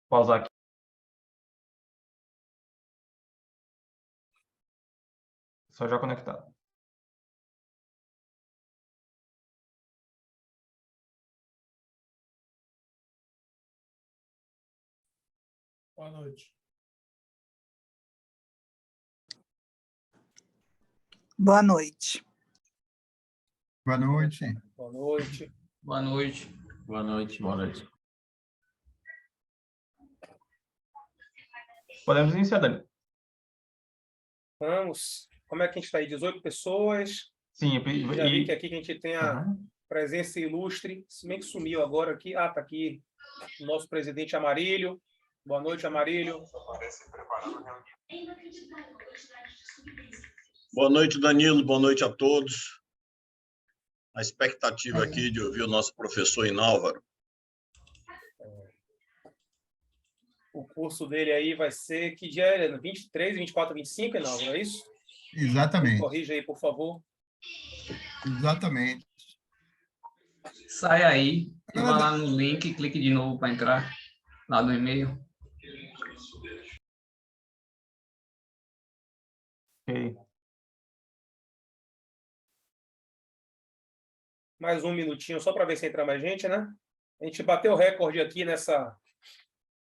Pausar aqui. Só já conectado. Boa noite. Boa noite. Boa noite. Boa noite. Boa noite. Boa noite, boa noite. Podemos iniciar, Dani. Vamos. Como é que a gente está aí? 18 pessoas. Sim, Já vi que aqui a gente tem a Uhum. presença ilustre. Se bem que sumiu agora aqui. Ah, está aqui o nosso presidente Amarílio. Boa noite, Amarílio. Boa noite, Danilo. Boa noite a todos. A expectativa aqui de ouvir o nosso professor Inálvaro. O curso dele aí vai ser que dia é? 23, 24, 25, Inálvaro, é isso? Exatamente. Corrija aí, por favor. Exatamente. Sai aí e vai lá no link e clique de novo para entrar lá no e-mail. Ok. Mais um minutinho, só para ver se entra mais gente, né? A gente bateu o recorde aqui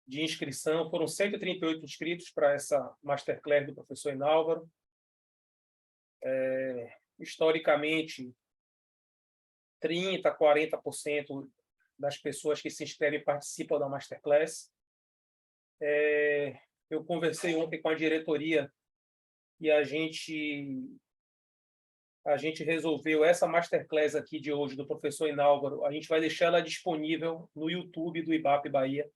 de inscrição. Foram 138 inscritos para essa Masterclass do professor Inálvaro. Historicamente, 30%, 40% das pessoas que se inscrevem participam da Masterclass. Eu conversei ontem com a diretoria e a gente resolveu essa Masterclass aqui de hoje do professor Inálvaro, a gente vai deixar ela disponível no YouTube do IBAP Bahia,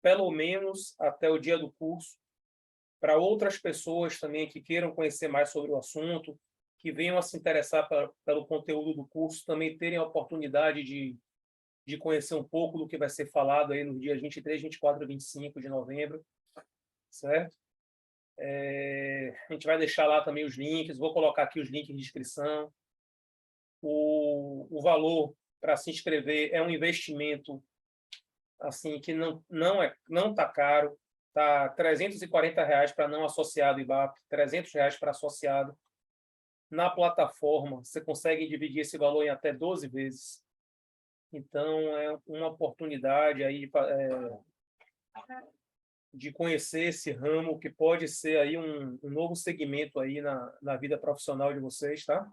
pelo menos até o dia do curso, para outras pessoas também que queiram conhecer mais sobre o assunto, que venham a se interessar pelo conteúdo do curso, também terem a oportunidade de conhecer um pouco do que vai ser falado aí nos dias 23, 24 e 25 de novembro, certo? A gente vai deixar lá também os links, vou colocar aqui os links de inscrição. O valor para se inscrever é um investimento assim que não tá caro, tá R$340 para não associado IBAP, R$300 para associado. Na plataforma você consegue dividir esse valor em até 12 vezes. Então é uma oportunidade aí de conhecer esse ramo que pode ser aí um novo segmento aí na vida profissional de vocês, tá?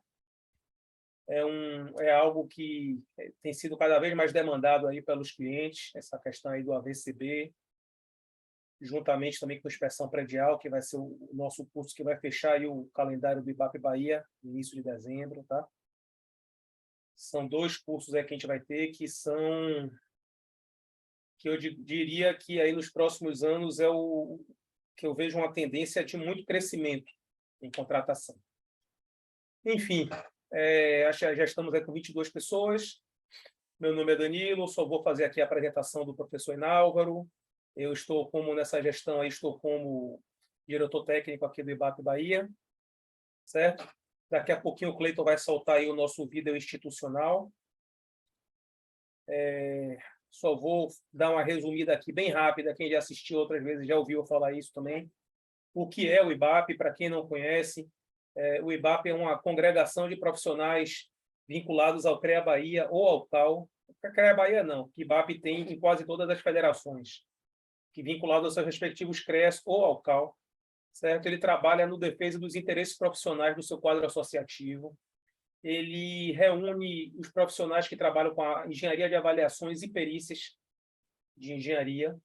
É algo que tem sido cada vez mais demandado aí pelos clientes, essa questão aí do AVCB, juntamente também com a inspeção predial, que vai ser o nosso curso que vai fechar aí o calendário do IBAP Bahia, no início de dezembro, tá? São 2 cursos aí que a gente vai ter, que eu diria que aí nos próximos anos é o que eu vejo uma tendência de muito crescimento em contratação. Enfim, já estamos aí com 22 pessoas. Meu nome é Danilo, só vou fazer aqui a apresentação do professor Inálvaro. Eu estou nessa gestão aí, estou como diretor técnico aqui do IBAP Bahia, certo? Daqui a pouquinho o Cleiton vai soltar aí o nosso vídeo institucional. Só vou dar uma resumida aqui bem rápida, quem já assistiu outras vezes já ouviu falar isso também. O que é o IBAP, para quem não conhece? O IBAP é uma congregação de profissionais vinculados ao CREA Bahia ou ao CAL. A CREA Bahia não, que IBAP tem em quase todas as federações, que vinculados aos seus respectivos CREAs ou ao CAL, certo? Ele trabalha no defesa dos interesses profissionais do seu quadro associativo. Ele reúne os profissionais que trabalham com a engenharia de avaliações e perícias de engenharia.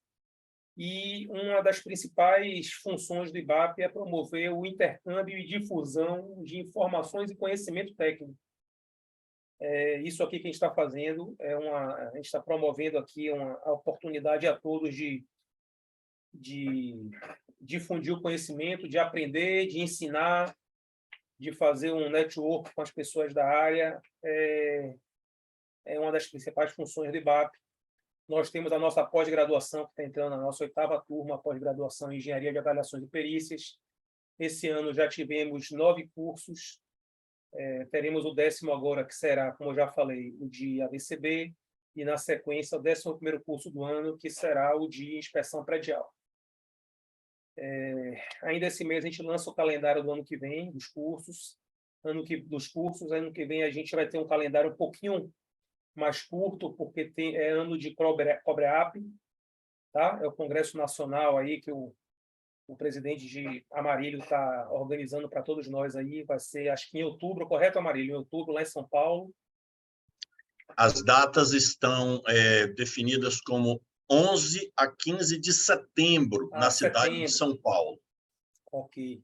E uma das principais funções do IBAP é promover o intercâmbio e difusão de informações e conhecimento técnico. Isso aqui que a gente está fazendo, a gente está promovendo aqui a oportunidade a todos de difundir o conhecimento, de aprender, de ensinar, de fazer um network com as pessoas da área. É uma das principais funções do IBAP. Nós temos a nossa pós-graduação, que está entrando na nossa 8ª turma, pós-graduação em Engenharia de Avaliações e Perícias. Esse ano já tivemos 9 cursos. Teremos o 10º agora, que será, como eu já falei, o de AVCB. e, na sequência, o 11º curso do ano, que será o de inspeção predial. Ainda esse mês a gente lança o calendário do ano que vem, dos cursos. Ano que vem a gente vai ter um calendário um pouquinho mais curto, porque é ano de COBREAP, tá? É o Congresso Nacional aí que o presidente de Amarílio está organizando para todos nós aí. Vai ser, acho que em outubro, correto, Amarílio? Em outubro, lá em São Paulo. As datas estão definidas como 11 a 15 de setembro, na cidade de São Paulo. Ok.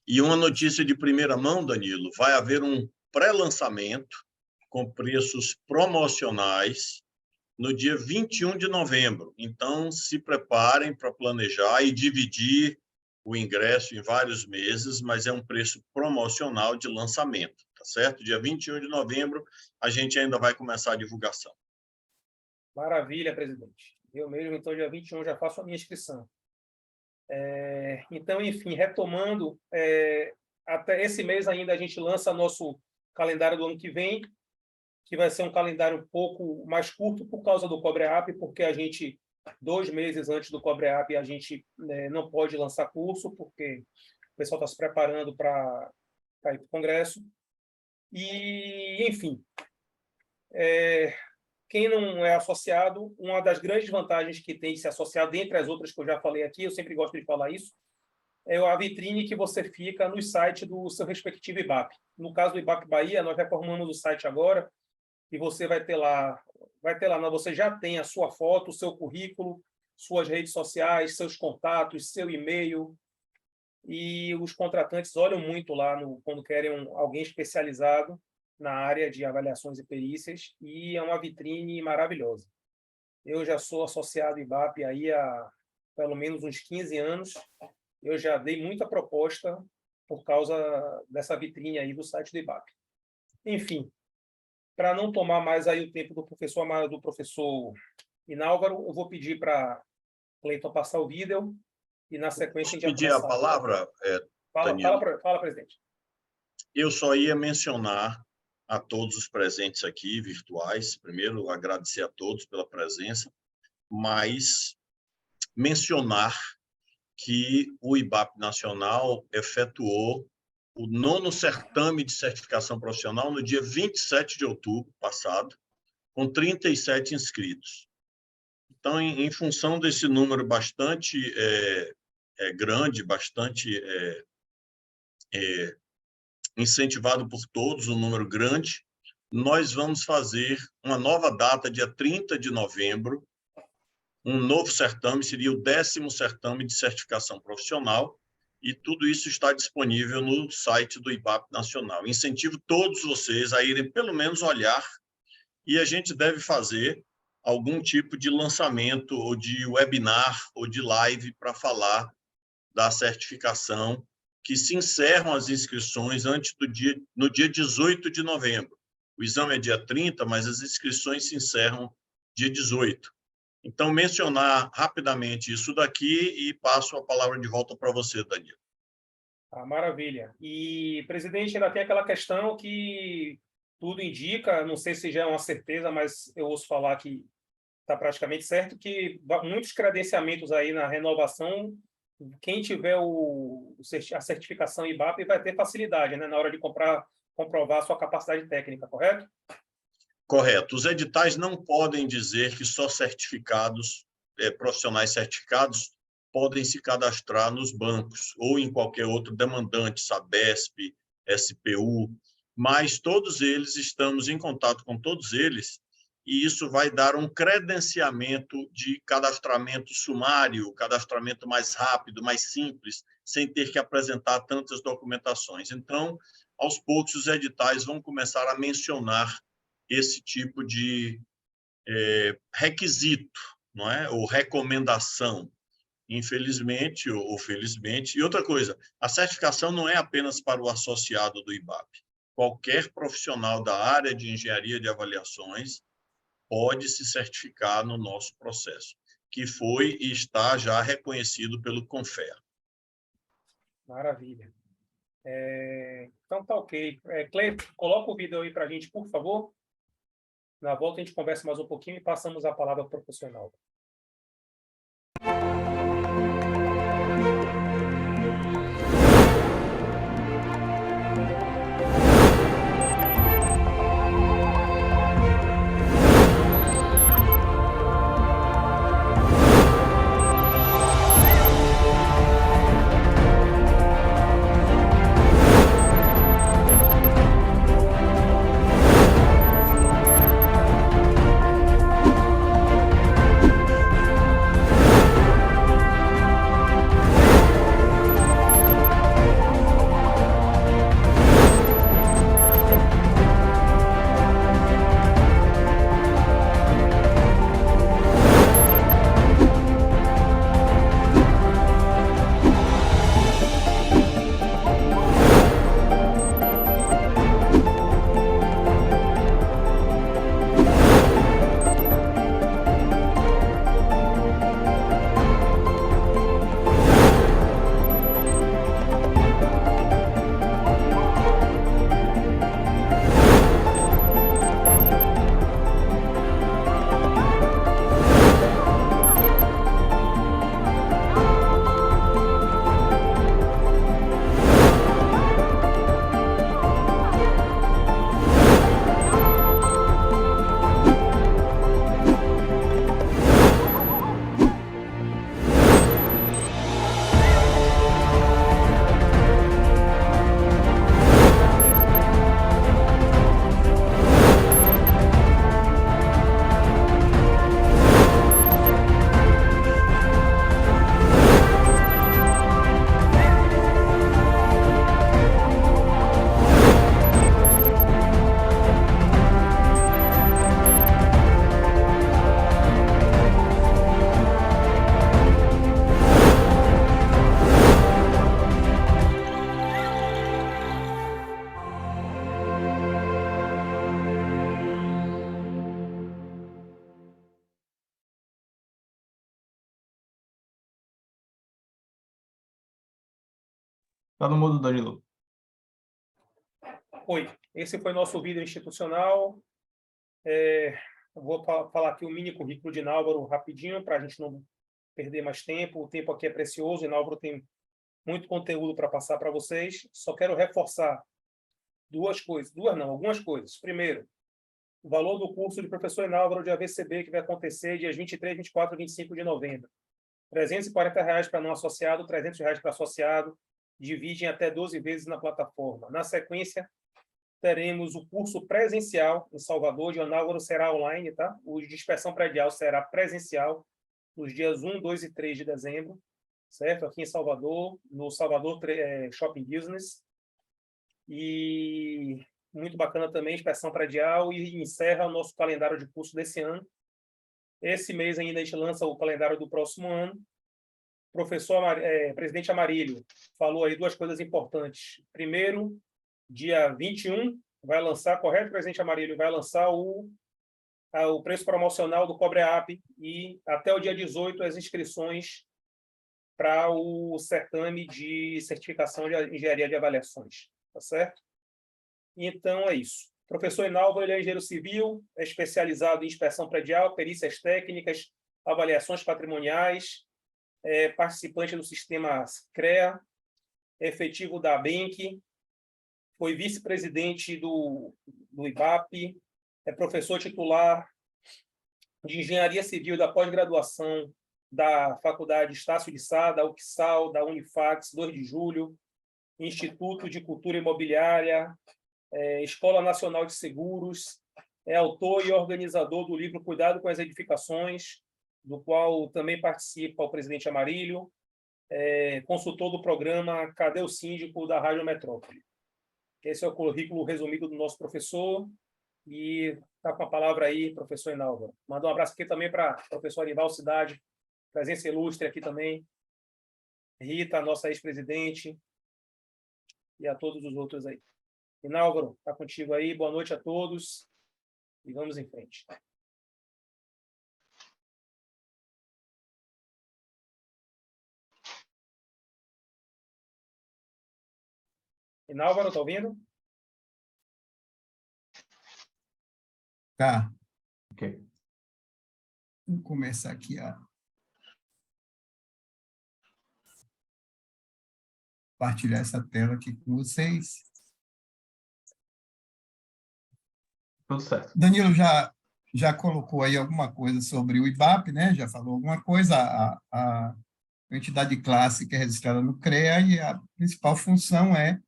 E uma notícia de primeira mão, Danilo, vai haver um pré-lançamento com preços promocionais no dia 21 de novembro. Então, se preparem para planejar e dividir o ingresso em vários meses, mas é um preço promocional de lançamento, tá certo? Dia 21 de novembro, a gente ainda vai começar a divulgação. Maravilha, presidente. Eu mesmo, então, dia 21, já faço a minha inscrição. Então, enfim, retomando, até esse mês ainda a gente lança nosso calendário do ano que vem, que vai ser um calendário um pouco mais curto por causa do COBREAP, porque a gente, 2 meses antes do COBREAP, a gente não pode lançar curso, porque o pessoal está se preparando para ir para o Congresso. E, enfim, quem não é associado, uma das grandes vantagens que tem de se associar, dentre as outras que eu já falei aqui, eu sempre gosto de falar isso, é a vitrine que você fica no site do seu respectivo IBAP. No caso do IBAP Bahia, nós reformamos o site agora, e você vai ter lá, não, você já tem a sua foto, o seu currículo, suas redes sociais, seus contatos, seu e-mail, e os contratantes olham muito lá quando querem alguém especializado na área de avaliações e perícias, e é uma vitrine maravilhosa. Eu já sou associado IBAP aí há pelo menos uns 15 anos, eu já dei muita proposta por causa dessa vitrine aí do site do IBAP. Enfim, para não tomar mais aí o tempo do professor Inálvaro, eu vou pedir para Cleiton passar o vídeo e, na sequência, a gente vai Pedir a começar. palavra, Danilo. Fala, presidente. Eu só ia mencionar a todos os presentes aqui, virtuais, primeiro agradecer a todos pela presença, mas mencionar que o IBAP Nacional efetuou o 9º certame de certificação profissional no dia 27 de outubro passado, com 37 inscritos. Então, em função desse número bastante grande, bastante incentivado por todos, um número grande, nós vamos fazer uma nova data, dia 30 de novembro, um novo certame, seria o 10º certame de certificação profissional, e tudo isso está disponível no site do IBAP Nacional. Incentivo todos vocês a irem pelo menos olhar, e a gente deve fazer algum tipo de lançamento, ou de webinar, ou de live para falar da certificação, que se encerram as inscrições no dia 18 de novembro. O exame é dia 30, mas as inscrições se encerram dia 18. Então, mencionar rapidamente isso daqui e passo a palavra de volta para você, Danilo. Maravilha. E, presidente, ainda tem aquela questão que tudo indica, não sei se já é uma certeza, mas eu ouço falar que está praticamente certo, que muitos credenciamentos aí na renovação, quem tiver a certificação IBAP vai ter facilidade, né, na hora de comprovar a sua capacidade técnica, correto? Correto. Os editais não podem dizer que só profissionais certificados podem se cadastrar nos bancos ou em qualquer outro demandante, Sabesp, SPU, mas todos eles, estamos em contato com todos eles, e isso vai dar um credenciamento de cadastramento sumário, cadastramento mais rápido, mais simples, sem ter que apresentar tantas documentações. Então, aos poucos, os editais vão começar a mencionar esse tipo de requisito, não é? Ou recomendação, infelizmente ou felizmente. E outra coisa, a certificação não é apenas para o associado do IBAP. Qualquer profissional da área de engenharia de avaliações pode se certificar no nosso processo, que foi e está já reconhecido pelo CONFER. Maravilha. Então, tá ok. Cleiton, coloca o vídeo aí para a gente, por favor. Na volta, a gente conversa mais um pouquinho e passamos a palavra para o professor Nalva. Tá no mudo, Danilo. Oi, esse foi nosso vídeo institucional. Eu vou falar aqui o mini currículo de Nálvaro rapidinho, para a gente não perder mais tempo. O tempo aqui é precioso e Nálvaro tem muito conteúdo para passar para vocês. Só quero reforçar algumas coisas. Primeiro, o valor do curso de professor Nálvaro de AVCB, que vai acontecer dias 23, 24 e 25 de novembro. R$ 340 para não associado, R$ 300 para associado. Divide em até 12 vezes na plataforma. Na sequência, teremos o curso presencial em Salvador, de Nálvaro será online, tá? O de inspeção predial será presencial nos dias 1, 2 e 3 de dezembro, certo? Aqui em Salvador, no Salvador Shopping Business. E muito bacana também, inspeção predial, e encerra o nosso calendário de curso desse ano. Esse mês ainda a gente lança o calendário do próximo ano. Presidente Amarílio falou aí duas coisas importantes. Primeiro, dia 21, vai lançar, correto, presidente Amarílio? Vai lançar o preço promocional do Cobreap e até o dia 18 as inscrições para o certame de certificação de engenharia de avaliações, tá certo? Então, é isso. O professor Inalva, ele é engenheiro civil, é especializado em inspeção predial, perícias técnicas, avaliações patrimoniais, é participante do sistema CREA, é efetivo da ABENC, foi vice-presidente do IBAP, é professor titular de Engenharia Civil da pós-graduação da Faculdade Estácio de Sá, da UFSAL, da Unifax, 2 de Julho, Instituto de Cultura Imobiliária, Escola Nacional de Seguros, é autor e organizador do livro Cuidado com as Edificações, do qual também participa o presidente Amarílio, consultor do programa Cadê o Síndico da Rádio Metrópole. Esse é o currículo resumido do nosso professor, e está com a palavra aí, professor Inalva. Manda um abraço aqui também para a professora Arival Cidade, presença ilustre aqui também, Rita, nossa ex-presidente, e a todos os outros aí. Inálvaro, está contigo aí, boa noite a todos, e vamos em frente. Inálvaro, está ouvindo? Tá. Ok. Vou começar aqui a compartilhar essa tela aqui com vocês. Tudo certo. Danilo já colocou aí alguma coisa sobre o IBAP, né? Já falou alguma coisa. A entidade de classe que é registrada no CREA e a principal função é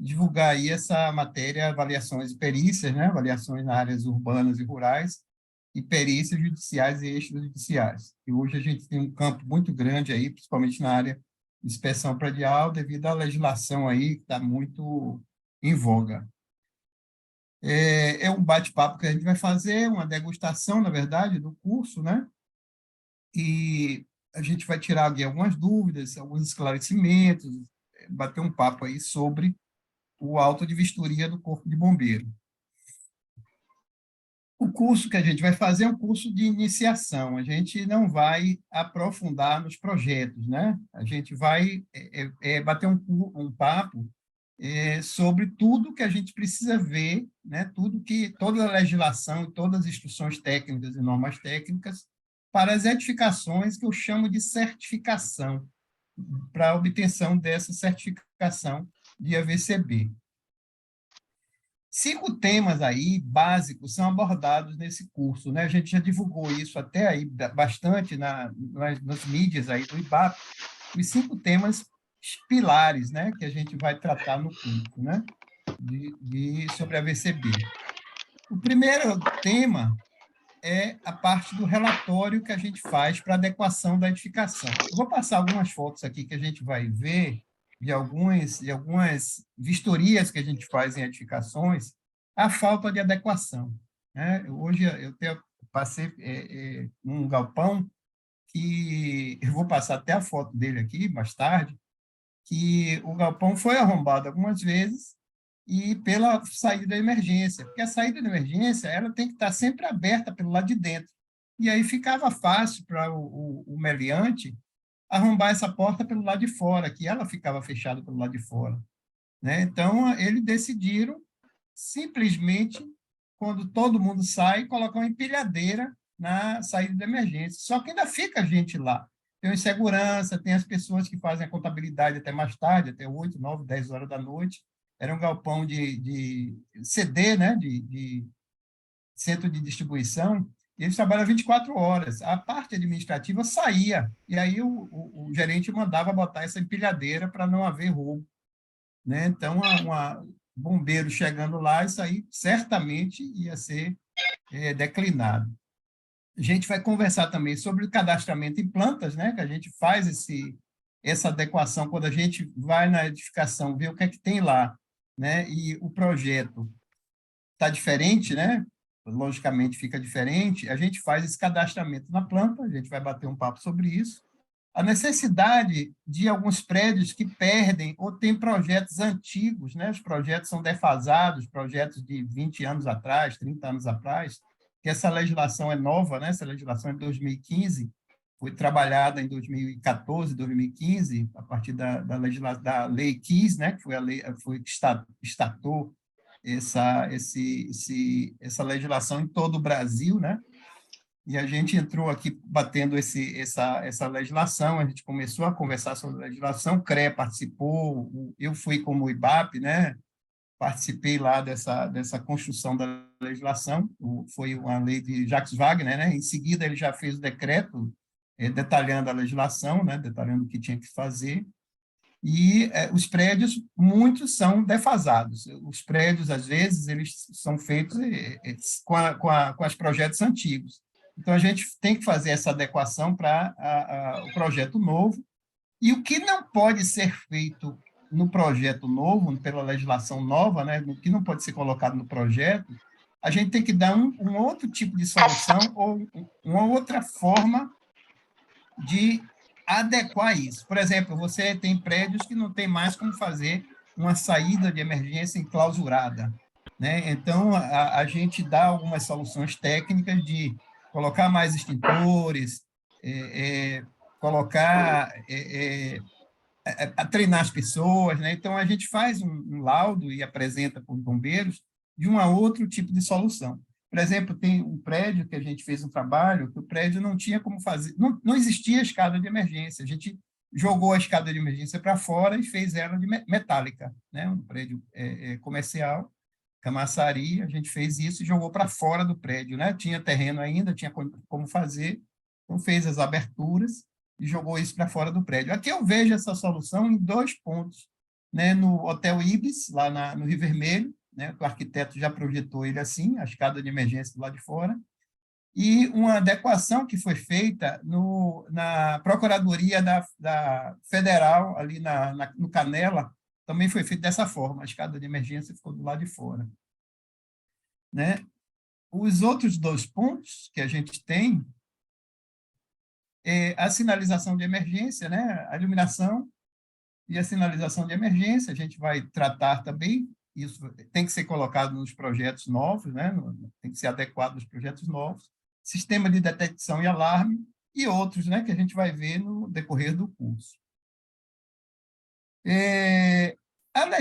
divulgar aí essa matéria, avaliações e perícias, né? Avaliações nas áreas urbanas e rurais e perícias judiciais e extrajudiciais. E hoje a gente tem um campo muito grande aí, principalmente na área de inspeção predial, devido à legislação aí que está muito em voga. É um bate-papo que a gente vai fazer, uma degustação, na verdade, do curso, né? E a gente vai tirar aqui algumas dúvidas, alguns esclarecimentos, bater um papo aí sobre o auto de vistoria do Corpo de Bombeiro. O curso que a gente vai fazer é um curso de iniciação, a gente não vai aprofundar nos projetos, né? A gente vai bater um papo sobre tudo que a gente precisa ver, né? Toda a legislação e todas as instruções técnicas e normas técnicas para as edificações que eu chamo de certificação, para a obtenção dessa certificação de AVCB. 5 temas aí básicos são abordados nesse curso, né? A gente já divulgou isso até aí bastante nas mídias aí do IBAP, os 5 temas pilares, né, que a gente vai tratar no curso, né, sobre a VCB. O primeiro tema é a parte do relatório que a gente faz para adequação da edificação. Eu vou passar algumas fotos aqui que a gente vai ver de algumas vistorias que a gente faz em edificações, a falta de adequação, né? Hoje eu passei num galpão que eu vou passar até a foto dele aqui mais tarde, que o galpão foi arrombado algumas vezes e pela saída da emergência, porque a saída da emergência ela tem que estar sempre aberta pelo lado de dentro. E aí ficava fácil para o meliante arrombar essa porta pelo lado de fora, que ela ficava fechada pelo lado de fora, né? Então, eles decidiram simplesmente, quando todo mundo sai, colocar uma empilhadeira na saída da emergência. Só que ainda fica gente lá. Tem insegurança, tem as pessoas que fazem a contabilidade até mais tarde, até 8, 9, 10 horas da noite. Era um galpão de CD, né? de centro de distribuição, e eles trabalham 24 horas. A parte administrativa saía, e aí o gerente mandava botar essa empilhadeira para não haver roubo, né? Então, bombeiro chegando lá, isso aí certamente ia ser declinado. A gente vai conversar também sobre o cadastramento em plantas, né? Que a gente faz essa adequação quando a gente vai na edificação, ver o que é que tem lá, né? E o projeto está diferente, né? Logicamente fica diferente, a gente faz esse cadastramento na planta, a gente vai bater um papo sobre isso. A necessidade de alguns prédios que perdem ou têm projetos antigos, né? Os projetos são defasados, projetos de 20 anos atrás, 30 anos atrás, que essa legislação é nova, né? Essa legislação é de 2015, foi trabalhada em 2014, 2015, a partir da Lei 15, né? Que foi a lei que estatou essa legislação em todo o Brasil, né? E a gente entrou aqui batendo essa legislação, a gente começou a conversar sobre a legislação, o CREA participou, eu fui como IBAP, né? Participei lá dessa construção da legislação, foi uma lei de Jacques Wagner, né? Em seguida ele já fez o decreto detalhando a legislação, né? Detalhando o que tinha que fazer, e os prédios, muitos são defasados. Os prédios, às vezes, eles são feitos com os projetos antigos. Então, a gente tem que fazer essa adequação para o projeto novo. E o que não pode ser feito no projeto novo, pela legislação nova, né, o que não pode ser colocado no projeto, a gente tem que dar um outro tipo de solução ou uma outra forma de adequar isso. Por exemplo, você tem prédios que não tem mais como fazer uma saída de emergência enclausurada, né? Então, a gente dá algumas soluções técnicas de colocar mais extintores, treinar as pessoas, né? Então, a gente faz um laudo e apresenta para os bombeiros de um outro tipo de solução. Por exemplo, tem um prédio que a gente fez um trabalho, que o prédio não tinha como fazer, não existia escada de emergência. A gente jogou a escada de emergência para fora e fez ela de metálica, né? Um prédio comercial, Camaçari, a gente fez isso e jogou para fora do prédio, né? Tinha terreno ainda, tinha como fazer, então fez as aberturas e jogou isso para fora do prédio. Aqui eu vejo essa solução em 2 pontos, né? No Hotel Ibis, lá no Rio Vermelho, né? O arquiteto já projetou ele assim, a escada de emergência do lado de fora, e uma adequação que foi feita na Procuradoria da Federal, ali no Canela, também foi feita dessa forma, a escada de emergência ficou do lado de fora. Né? Os outros 2 pontos que a gente tem é a sinalização de emergência, né? A iluminação e a sinalização de emergência, a gente vai tratar também, isso tem que ser colocado nos projetos novos, né? Tem que ser adequado aos projetos novos, sistema de detecção e alarme e outros, né, que a gente vai ver no decorrer do curso.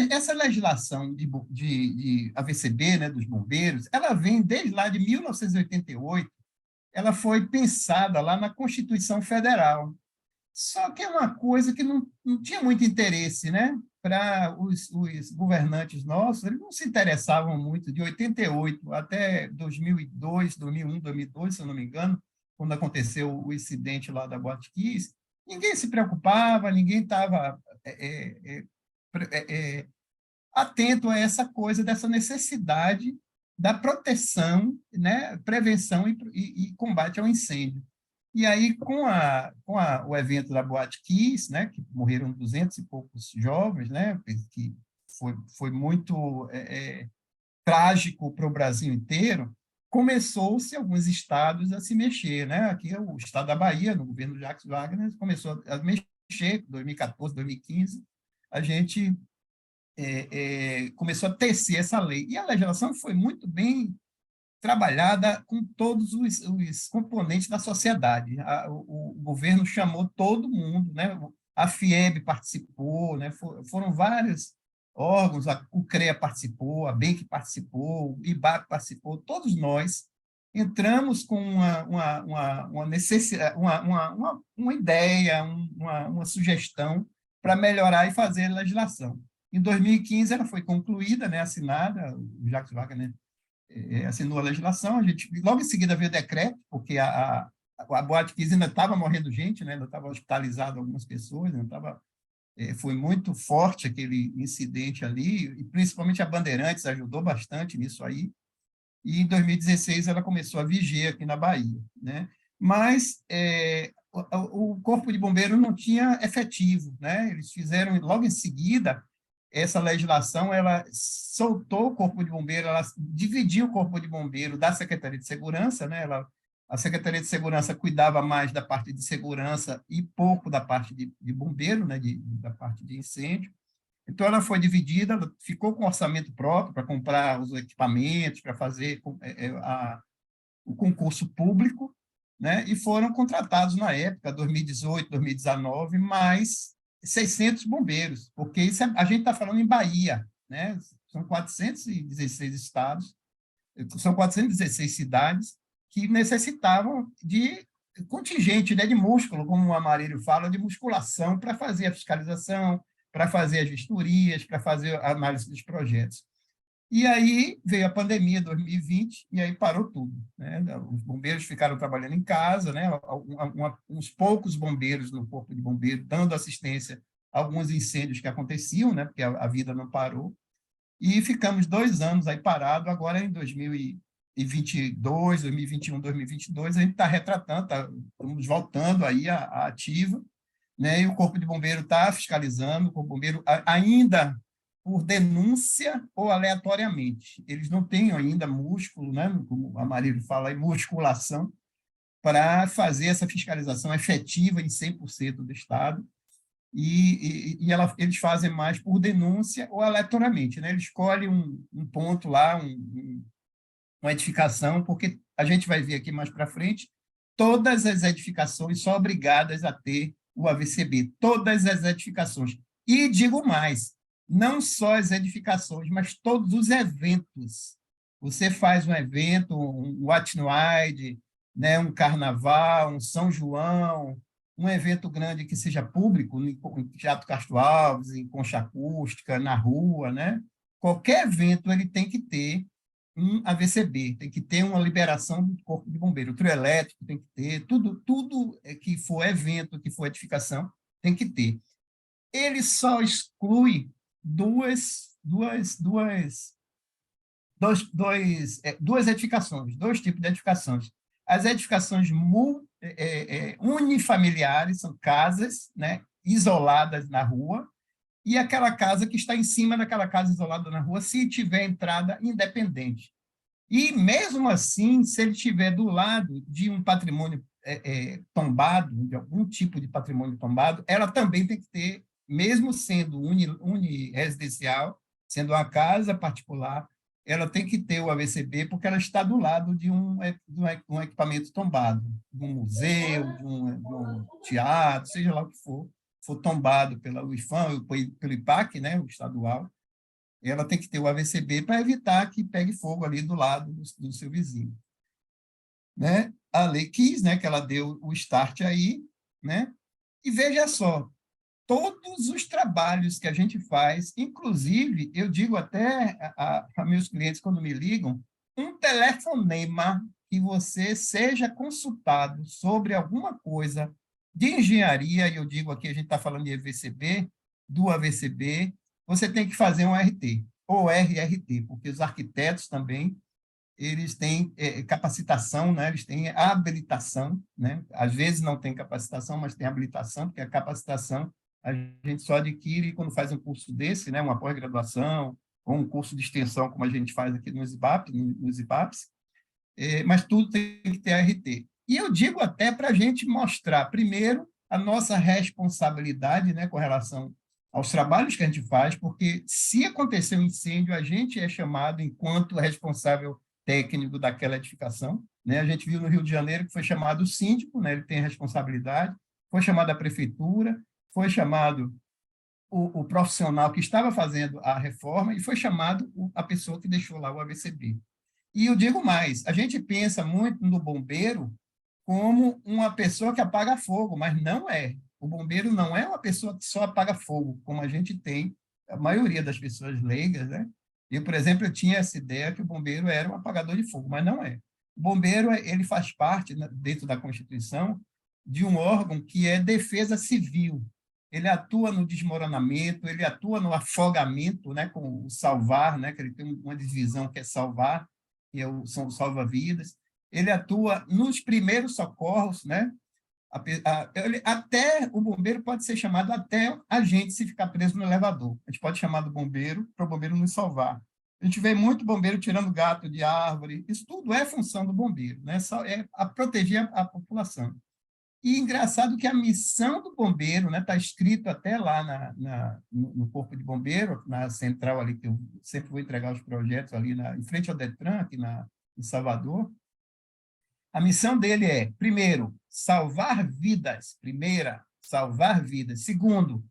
Essa legislação de AVCB, né, dos bombeiros, ela vem desde lá de 1988, ela foi pensada lá na Constituição Federal. Só que é uma coisa que não tinha muito interesse, né? Para os governantes nossos, eles não se interessavam muito, de 88 até 2002, 2001, 2002, se eu não me engano, quando aconteceu o incidente lá da Boate Kiss, ninguém se preocupava, ninguém estava atento a essa coisa, dessa necessidade da proteção, né? Prevenção e combate ao incêndio. E aí, com o evento da Boate Kiss, né, que morreram 200 e poucos jovens, né, que foi muito trágico para o Brasil inteiro, começou-se alguns estados a se mexer. Né? Aqui, o estado da Bahia, no governo Jacques Wagner, começou a mexer, em 2014, 2015, a gente começou a tecer essa lei. E a legislação foi muito bem trabalhada com todos os componentes da sociedade. O governo chamou todo mundo, né? A FIEB participou, né? Foram vários órgãos, o CREA participou, a BENC participou, o IBAP participou, todos nós entramos com uma necessidade, uma ideia, uma sugestão para melhorar e fazer a legislação. Em 2015, ela foi concluída, né? Assinada, o Jacques Wagner assinou a legislação, a gente logo em seguida veio o decreto, porque a Boate Kiss ainda estava morrendo gente, né? Ainda estava hospitalizado algumas pessoas, ainda estava, foi muito forte aquele incidente ali, e principalmente a Bandeirantes ajudou bastante nisso aí, e em 2016 ela começou a viger aqui na Bahia. Né? Mas o Corpo de Bombeiros não tinha efetivo, né? Eles fizeram logo em seguida, essa legislação, ela soltou o Corpo de Bombeiro, ela dividiu o Corpo de Bombeiro da Secretaria de Segurança, né? A Secretaria de Segurança cuidava mais da parte de segurança e pouco da parte de bombeiro, né? Da parte de incêndio. Então, ela foi dividida, ela ficou com orçamento próprio para comprar os equipamentos, para fazer o concurso público, né? E foram contratados na época, 2018, 2019, mais 600 bombeiros, porque isso a gente está falando em Bahia, né? São 416 estados, são 416 cidades que necessitavam de contingente, né, de músculo, como o Amarillo fala, de musculação para fazer a fiscalização, para fazer as vistorias, para fazer a análise dos projetos. E aí veio a pandemia 2020 e aí parou tudo. Né? Os bombeiros ficaram trabalhando em casa, né? Uns poucos bombeiros no Corpo de Bombeiro dando assistência a alguns incêndios que aconteciam, né? Porque a vida não parou. E ficamos 2 anos aí parado. Agora, em 2022, 2021, 2022, a gente está retratando, estamos voltando aí à ativa, né? E o Corpo de Bombeiro está fiscalizando, o Corpo de Bombeiro ainda por denúncia ou aleatoriamente. Eles não têm ainda músculo, né, como o Amarillo fala, musculação, para fazer essa fiscalização efetiva em 100% do Estado, eles fazem mais por denúncia ou aleatoriamente. Né? Eles escolhem um ponto lá, uma edificação, porque a gente vai ver aqui mais para frente, todas as edificações são obrigadas a ter o AVCB, todas as edificações. E digo mais, não só as edificações, mas todos os eventos Você faz um evento, um What Night, né, um carnaval, um São João, um evento grande que seja público, em Teatro Castro Alves, em concha acústica, na rua, né? Qualquer evento ele tem que ter um AVCB, tem que ter uma liberação do Corpo de Bombeiro. O trio elétrico tem que ter, tudo que for evento, que for edificação, tem que ter. Ele só exclui duas edificações, dois tipos de edificações. As edificações unifamiliares, são casas, né, isoladas na rua, e aquela casa que está em cima daquela casa isolada na rua, se tiver entrada independente. E, mesmo assim, se ele estiver do lado de um patrimônio tombado, de algum tipo de patrimônio tombado, ela também tem que ter, mesmo sendo uniresidencial, sendo uma casa particular, ela tem que ter o AVCB, porque ela está do lado de um equipamento tombado, de um museu, de um teatro, seja lá o que for tombado pela UIFAM, pelo IPAC, né, o estadual, ela tem que ter o AVCB para evitar que pegue fogo ali do lado do seu vizinho. Né? A lei quis, né, que ela deu o start aí, né? E veja só, todos os trabalhos que a gente faz, inclusive, eu digo até a meus clientes quando me ligam, um telefonema que você seja consultado sobre alguma coisa de engenharia, e eu digo aqui, a gente está falando de AVCB, do AVCB, você tem que fazer um RT, ou RRT, porque os arquitetos também, eles têm capacitação, né? Eles têm habilitação, né? Às vezes não tem capacitação, mas tem habilitação, porque a capacitação a gente só adquire quando faz um curso desse, né? Uma pós-graduação, ou um curso de extensão, como a gente faz aqui nos IPAPs, mas tudo tem que ter RT. E eu digo até para a gente mostrar, primeiro, a nossa responsabilidade, né, com relação aos trabalhos que a gente faz, porque se acontecer um incêndio, a gente é chamado enquanto responsável técnico daquela edificação. Né? A gente viu no Rio de Janeiro que foi chamado o síndico, né, ele tem responsabilidade, foi chamado a prefeitura, foi chamado o profissional que estava fazendo a reforma e foi chamado a pessoa que deixou lá o AVCB. E eu digo mais, a gente pensa muito no bombeiro como uma pessoa que apaga fogo, mas não é. O bombeiro não é uma pessoa que só apaga fogo, como a gente tem, a maioria das pessoas leigas, né? Eu, por exemplo, eu tinha essa ideia que o bombeiro era um apagador de fogo, mas não é. O bombeiro, ele faz parte, dentro da Constituição, de um órgão que é defesa civil. Ele atua no desmoronamento, ele atua no afogamento, né, com o salvar, né, que ele tem uma divisão que é salvar, que são os salva-vidas. Ele atua nos primeiros socorros, né? Até o bombeiro pode ser chamado até a gente se ficar preso no elevador. A gente pode chamar do bombeiro para o bombeiro nos salvar. A gente vê muito bombeiro tirando gato de árvore. Isso tudo é função do bombeiro, né? É proteger a população. E engraçado que a missão do bombeiro, né, está escrito até lá no Corpo de Bombeiro, na central ali, que eu sempre vou entregar os projetos ali em frente ao Detran, aqui em Salvador. A missão dele é, primeiro, salvar vidas. Primeira, salvar vidas. Segundo,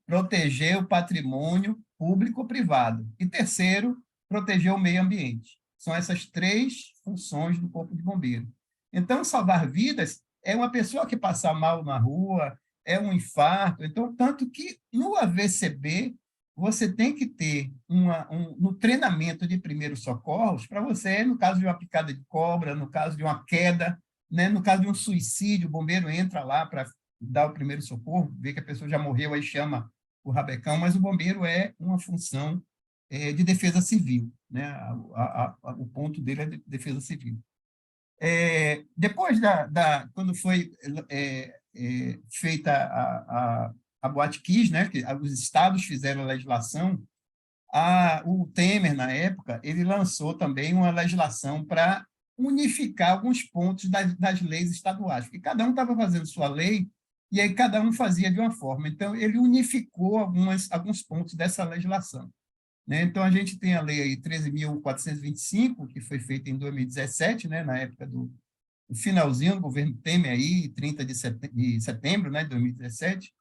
proteger o patrimônio público ou privado. E terceiro, proteger o meio ambiente. São essas três funções do Corpo de Bombeiro. Então, salvar vidas é uma pessoa que passa mal na rua, é um infarto. Então, tanto que no AVCB, você tem que ter no treinamento de primeiros socorros, para você, no caso de uma picada de cobra, no caso de uma queda, né, no caso de um suicídio, o bombeiro entra lá para dar o primeiro socorro, vê que a pessoa já morreu, aí chama o rabecão, mas o bombeiro é uma função de defesa civil, né? O ponto dele é de defesa civil. Depois quando foi feita a Boate Kiss, né, que os estados fizeram a legislação, o Temer, na época, ele lançou também uma legislação para unificar alguns pontos das leis estaduais, porque cada um estava fazendo sua lei, e aí cada um fazia de uma forma. Então, ele unificou alguns pontos dessa legislação. Né? Então, a gente tem a lei aí 13.425, que foi feita em 2017, né, na época do finalzinho do governo Temer, aí, 30 de setembro, né, de 2017,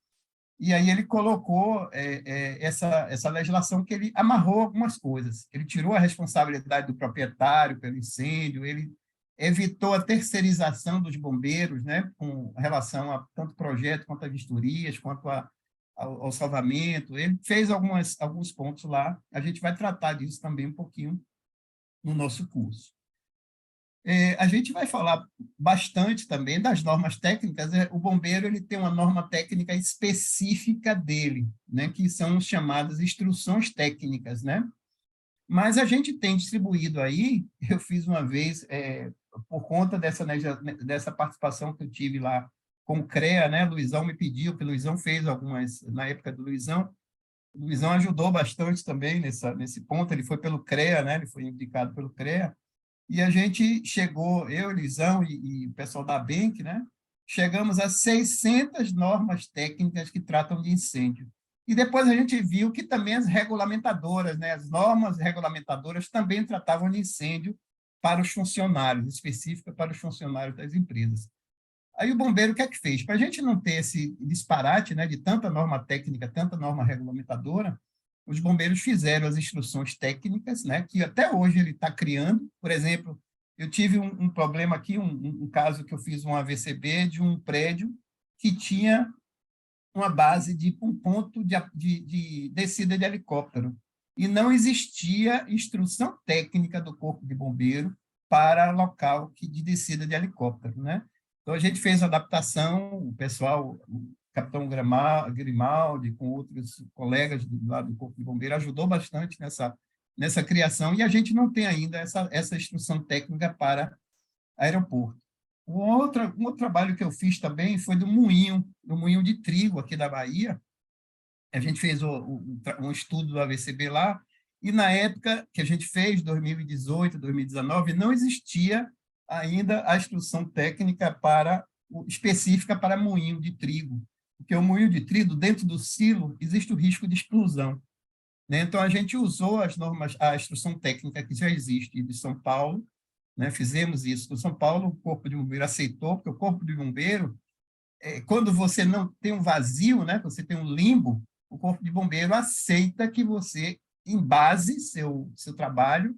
e aí ele colocou essa legislação que ele amarrou algumas coisas. Ele tirou a responsabilidade do proprietário pelo incêndio, ele evitou a terceirização dos bombeiros, né, com relação a tanto projeto, quanto a vistorias, quanto ao salvamento. Ele fez alguns pontos lá. A gente vai tratar disso também um pouquinho no nosso curso. A gente vai falar bastante também das normas técnicas. O bombeiro ele tem uma norma técnica específica dele, né, que são chamadas instruções técnicas, né? Mas a gente tem distribuído aí, eu fiz uma vez, por conta dessa participação que eu tive lá com o CREA, né? Luizão me pediu, que o Luizão fez algumas, na época do Luizão, o Luizão ajudou bastante também nesse ponto, ele foi pelo CREA, né? Ele foi indicado pelo CREA, e a gente chegou, eu, Luizão e o pessoal da Bank, né? Chegamos a 600 normas técnicas que tratam de incêndio. E depois a gente viu que também as regulamentadoras, né? As normas regulamentadoras também tratavam de incêndio para os funcionários, específica para os funcionários das empresas. Aí o bombeiro o que é que fez? Para a gente não ter esse disparate, né, de tanta norma técnica, tanta norma regulamentadora, os bombeiros fizeram as instruções técnicas, né, que até hoje ele está criando. Por exemplo, eu tive um problema aqui, um caso que eu fiz um AVCB de um prédio que tinha uma base de um ponto de descida de helicóptero. E não existia instrução técnica do Corpo de Bombeiro para local de descida de helicóptero, né? Então, a gente fez a adaptação, o pessoal, o capitão Grimaldi, com outros colegas do lado do Corpo de Bombeiro, ajudou bastante nessa criação, e a gente não tem ainda essa instrução técnica para aeroporto. Um outro trabalho que eu fiz também foi do moinho de trigo aqui da Bahia. A gente fez um estudo do AVCB lá, e na época que a gente fez, 2018, 2019, não existia ainda a instrução técnica específica para moinho de trigo, porque o moinho de trigo, dentro do silo, existe o risco de explosão, né? Então, a gente usou a instrução técnica que já existe de São Paulo, né? Fizemos isso. No São Paulo, o Corpo de Bombeiro aceitou, porque o Corpo de Bombeiro, quando você não tem um vazio, né? Você tem um limbo, o Corpo de Bombeiro aceita que você embase seu trabalho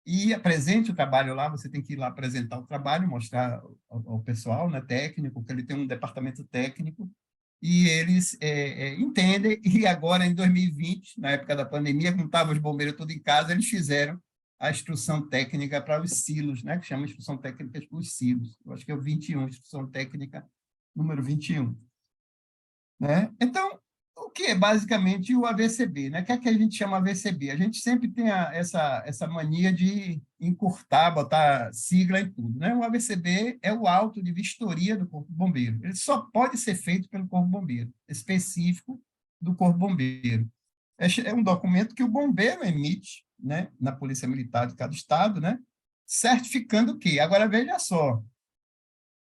e apresente o trabalho lá. Você tem que ir lá apresentar o trabalho, mostrar ao pessoal, né, técnico, que ele tem um departamento técnico, e eles entendem. E agora, em 2020, na época da pandemia, como estavam os bombeiros todos em casa, eles fizeram a instrução técnica para os silos, né, que chama instrução técnica para os silos. Eu acho que é o 21, instrução técnica número 21. Né? Então, o que é basicamente o AVCB, né? O que é que a gente chama AVCB? A gente sempre tem essa mania de encurtar, botar sigla em tudo, né? O AVCB é o auto de vistoria do Corpo de Bombeiro. Ele só pode ser feito pelo Corpo de Bombeiro, específico do Corpo de Bombeiro. É um documento que o bombeiro emite, né, na Polícia Militar de cada estado, né, certificando o quê? Agora, veja só,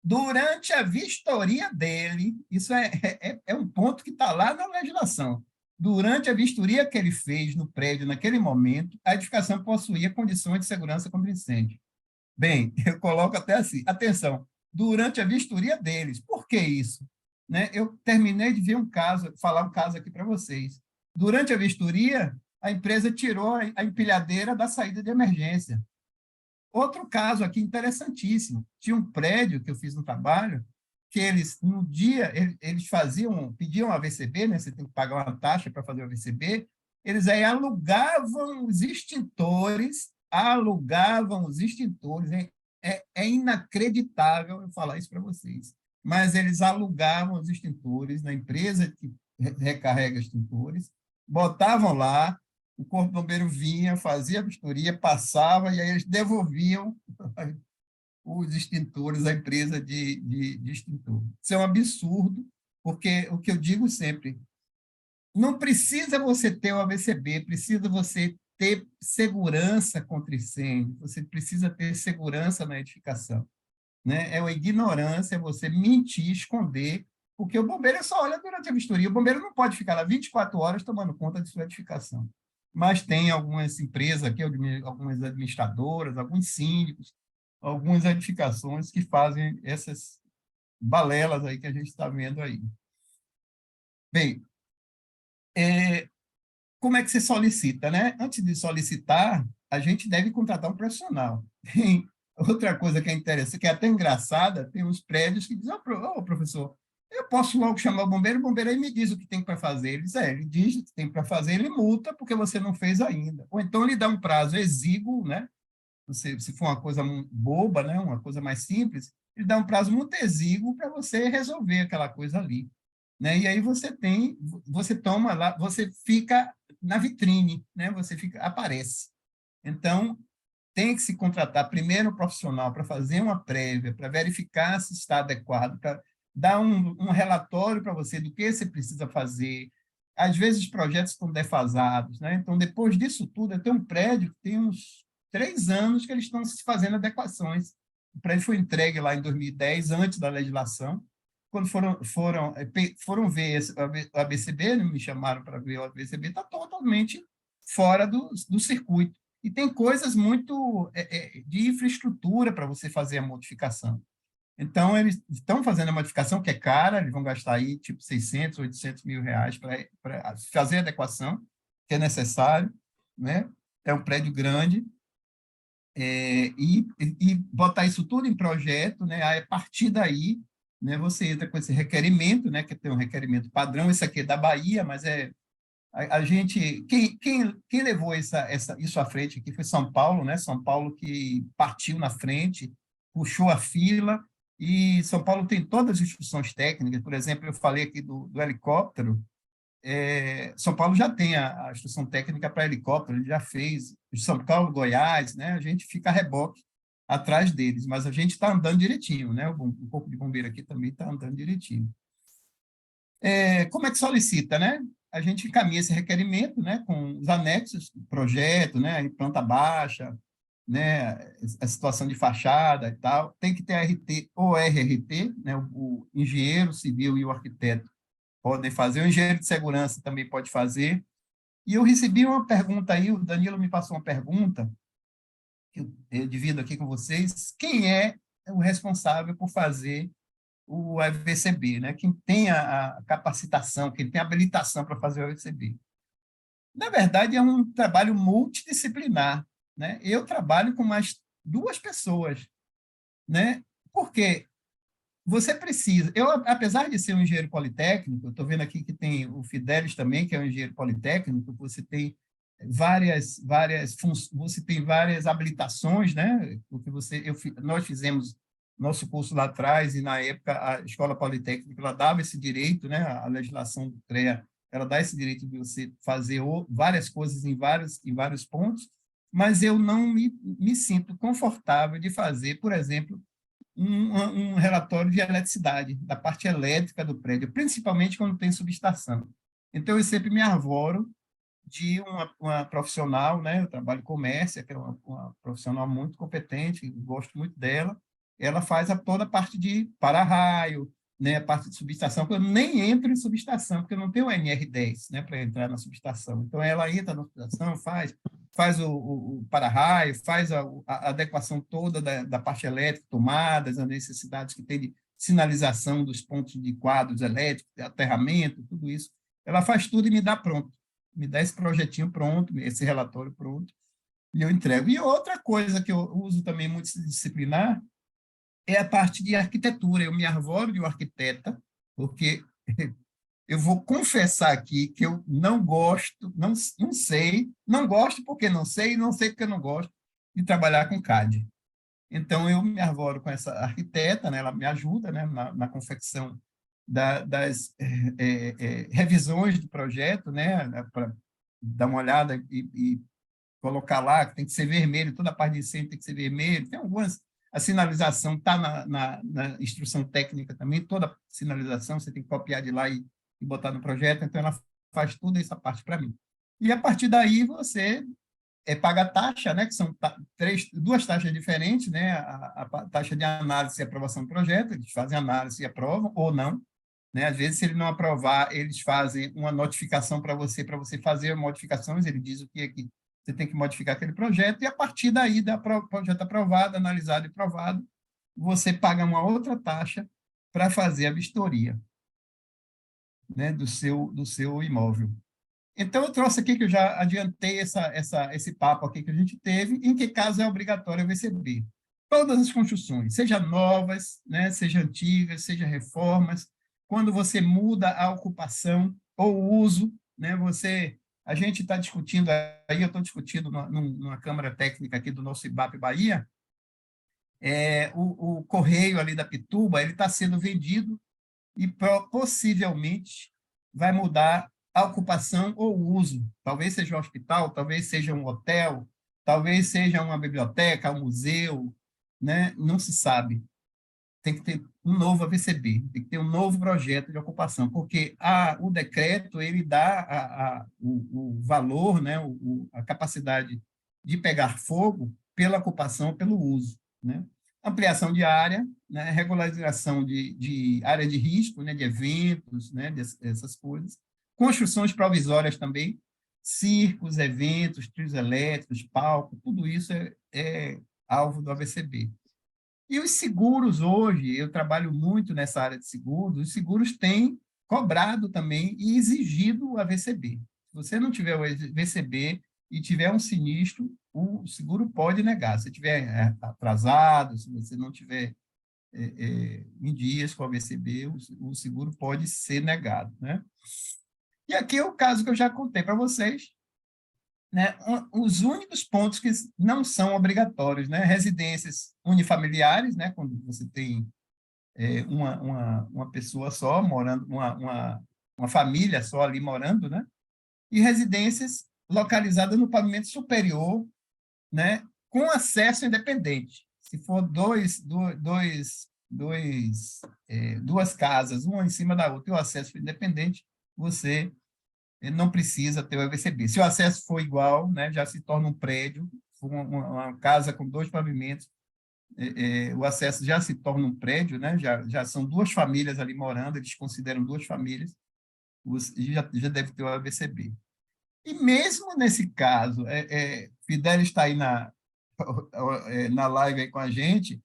durante a vistoria dele, isso é um ponto que está lá na legislação, durante a vistoria que ele fez no prédio naquele momento, a edificação possuía condições de segurança contra incêndio. Bem, eu coloco até assim, atenção, durante a vistoria deles. Por que isso? Né? Eu terminei de ver falar um caso aqui para vocês. Durante a vistoria, a empresa tirou a empilhadeira da saída de emergência. Outro caso aqui interessantíssimo, tinha um prédio que eu fiz no trabalho, que eles, no dia, eles pediam a VCB, né? Você tem que pagar uma taxa para fazer o VCB, eles aí alugavam os extintores, é inacreditável eu falar isso para vocês, mas eles alugavam os extintores na empresa que recarrega extintores, botavam lá, o Corpo de Bombeiro vinha, fazia a vistoria, passava, e aí eles devolviam os extintores à empresa de extintor. Isso é um absurdo, porque o que eu digo sempre, não precisa você ter o AVCB, precisa você ter segurança contra incêndio, você precisa ter segurança na edificação. Né? É uma ignorância, é você mentir, esconder, porque o bombeiro só olha durante a vistoria. O bombeiro não pode ficar lá 24 horas tomando conta de sua edificação. Mas tem algumas empresas aqui, algumas administradoras, alguns síndicos, algumas edificações que fazem essas balelas aí que a gente está vendo aí. Bem, como é que você solicita, né? Antes de solicitar, a gente deve contratar um profissional. Tem outra coisa que é interessante, que é até engraçada, tem uns prédios que dizem, professor, eu posso logo chamar o bombeiro aí me diz o que tem para fazer. Ele diz o que tem para fazer, ele multa porque você não fez ainda. Ou então ele dá um prazo exíguo, né? Se for uma coisa boba, né? Uma coisa mais simples, ele dá um prazo muito exíguo para você resolver aquela coisa ali. Né? E aí você toma lá, você fica na vitrine, né? Aparece. Então, tem que se contratar primeiro um profissional para fazer uma prévia, para verificar se está adequado, para dar um relatório para você do que você precisa fazer. Às vezes, os projetos estão defasados, né? Então, depois disso tudo, eu tenho um prédio que tem uns 3 anos que eles estão se fazendo adequações. O prédio foi entregue lá em 2010, antes da legislação. Quando foram ver o ABCB, né? Me chamaram para ver o ABCB, está totalmente fora do circuito. E tem coisas muito de infraestrutura para você fazer a modificação. Então, eles estão fazendo a modificação, que é cara, eles vão gastar aí tipo 600, 800 mil reais para fazer a adequação, que é necessário, né? É um prédio grande, e botar isso tudo em projeto, né? Aí, a partir daí, né, você entra com esse requerimento, né, que tem um requerimento padrão, esse aqui é da Bahia, mas a gente, quem levou isso à frente aqui foi São Paulo, né? São Paulo que partiu na frente, puxou a fila, e São Paulo tem todas as instruções técnicas. Por exemplo, eu falei aqui do helicóptero, São Paulo já tem a instrução técnica para helicóptero, ele já fez. São Paulo, Goiás, né? A gente fica a reboque atrás deles, mas a gente está andando direitinho, né? Um corpo de bombeiro aqui também está andando direitinho. Como é que solicita, né? A gente encaminha esse requerimento, né, com os anexos, projeto, né, planta baixa, né, a situação de fachada e tal. Tem que ter RT ou RRT, né, o engenheiro civil e o arquiteto podem fazer, o engenheiro de segurança também pode fazer. E eu recebi uma pergunta aí, o Danilo me passou uma pergunta, que eu divido aqui com vocês: quem é o responsável por fazer o AVCB, né? Quem tem a capacitação, quem tem a habilitação para fazer o AVCB. Na verdade, é um trabalho multidisciplinar, né? Eu trabalho com mais 2 pessoas, né? Porque você precisa... Eu, apesar de ser um engenheiro politécnico, eu estou vendo aqui que tem o Fidelis também, que é um engenheiro politécnico, você tem você tem várias habilitações, né? Porque nós fizemos nosso curso lá atrás, e na época a Escola Politécnica ela dava esse direito, né? A legislação do CREA, ela dá esse direito de você fazer várias coisas em vários pontos, mas eu não me sinto confortável de fazer, por exemplo, um relatório de eletricidade, da parte elétrica do prédio, principalmente quando tem subestação. Então, eu sempre me arvoro de uma profissional, né? Eu trabalho com Mércia, que é uma profissional muito competente, gosto muito dela. Ela faz toda a parte de para-raio, né? A parte de subestação, porque eu nem entro em subestação, porque eu não tenho o NR10, né? Para entrar na subestação. Então, ela entra na subestação, faz o para-raio, faz a adequação toda da parte elétrica, tomadas, as necessidades que tem de sinalização dos pontos de quadros elétricos, aterramento, tudo isso. Ela faz tudo e me dá pronto. Me dá esse projetinho pronto, esse relatório pronto, e eu entrego. E outra coisa que eu uso também multidisciplinar é a parte de arquitetura. Eu me arvoro de um arquiteta, porque eu vou confessar aqui que eu não gosto, não sei, não gosto porque não sei, e não sei porque não gosto de trabalhar com CAD. Então, eu me arvoro com essa arquiteta, né? Ela me ajuda, né, na confecção das revisões do projeto, né, para dar uma olhada e colocar lá que tem que ser vermelho, toda a parte de cima tem que ser vermelho. Tem algumas... A sinalização está na instrução técnica também, toda sinalização você tem que copiar de lá e botar no projeto, então ela faz toda essa parte para mim. E a partir daí você paga a taxa, né, que são 2 taxas diferentes, né, a taxa de análise e aprovação do projeto, eles fazem análise e aprovam, ou não, né? Às vezes, se ele não aprovar, eles fazem uma notificação para você fazer modificações, ele diz o que é que você tem que modificar aquele projeto, e a partir daí, projeto aprovado, analisado e aprovado, você paga uma outra taxa para fazer a vistoria, né, do seu imóvel. Então, eu trouxe aqui que eu já adiantei esse papo aqui que a gente teve, em que caso é obrigatório a VCB. Todas as construções, seja novas, né, seja antigas, seja reformas, quando você muda a ocupação ou o uso, né, a gente está discutindo aí, eu estou discutindo numa Câmara Técnica aqui do nosso IBAP Bahia, o correio ali da Pituba, ele está sendo vendido e possivelmente vai mudar a ocupação ou o uso. Talvez seja um hospital, talvez seja um hotel, talvez seja uma biblioteca, um museu, né? Não se sabe. Tem que ter um novo AVCB, tem que ter um novo projeto de ocupação, porque o decreto ele dá o valor, né? A capacidade de pegar fogo pela ocupação, pelo uso, né? Ampliação de área, né? Regularização de área de risco, né? De eventos, né? Essas coisas. Construções provisórias também, circos, eventos, trios elétricos, palco, tudo isso é alvo do AVCB. E os seguros hoje, eu trabalho muito nessa área de seguros, os seguros têm cobrado também e exigido o AVCB. Se você não tiver o AVCB e tiver um sinistro, o seguro pode negar. Se estiver atrasado, se você não tiver em dias com o AVCB, o seguro pode ser negado, né? E aqui é o caso que eu já contei para vocês, né? Os únicos pontos que não são obrigatórios, né? Residências unifamiliares, né? Quando você tem uma pessoa só morando, uma família só ali morando, né? E residências localizadas no pavimento superior, né? Com acesso independente. Se for duas casas, uma em cima da outra, e o acesso independente, você não precisa ter o AVCB. Se o acesso for igual, né, já se torna um prédio, uma casa com 2 pavimentos, o acesso já se torna um prédio, né, já são 2 famílias ali morando, eles consideram 2 famílias, já deve ter o AVCB. E mesmo nesse caso, Fidelis está aí na live aí com a gente,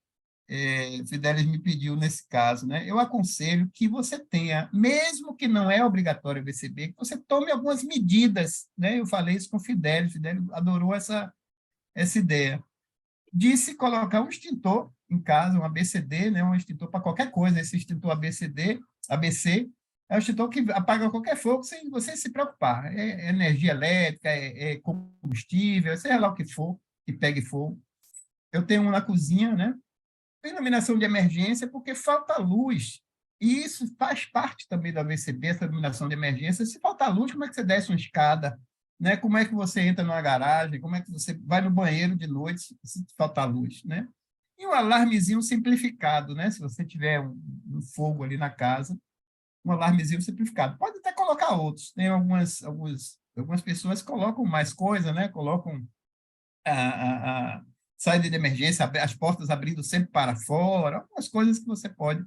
Fidelis me pediu nesse caso, né? Eu aconselho que você tenha, mesmo que não é obrigatório o AVCB, que você tome algumas medidas, né? Eu falei isso com o Fidelis adorou essa ideia, de se colocar um extintor em casa, um ABCD, né? Um extintor para qualquer coisa, esse extintor ABC, é um extintor que apaga qualquer fogo sem você se preocupar, é energia elétrica, é combustível, seja lá o que for, que pegue fogo. Eu tenho um na cozinha, né? Iluminação de emergência, porque falta luz. E isso faz parte também da AVCB, essa iluminação de emergência. Se falta luz, como é que você desce uma escada? Né? Como é que você entra numa garagem? Como é que você vai no banheiro de noite se faltar luz? Né? E um alarmezinho simplificado, né? Se você tiver um fogo ali na casa, um alarmezinho simplificado. Pode até colocar outros. Tem algumas pessoas que colocam mais coisa, né? Colocam saída de emergência, as portas abrindo sempre para fora, algumas coisas que você pode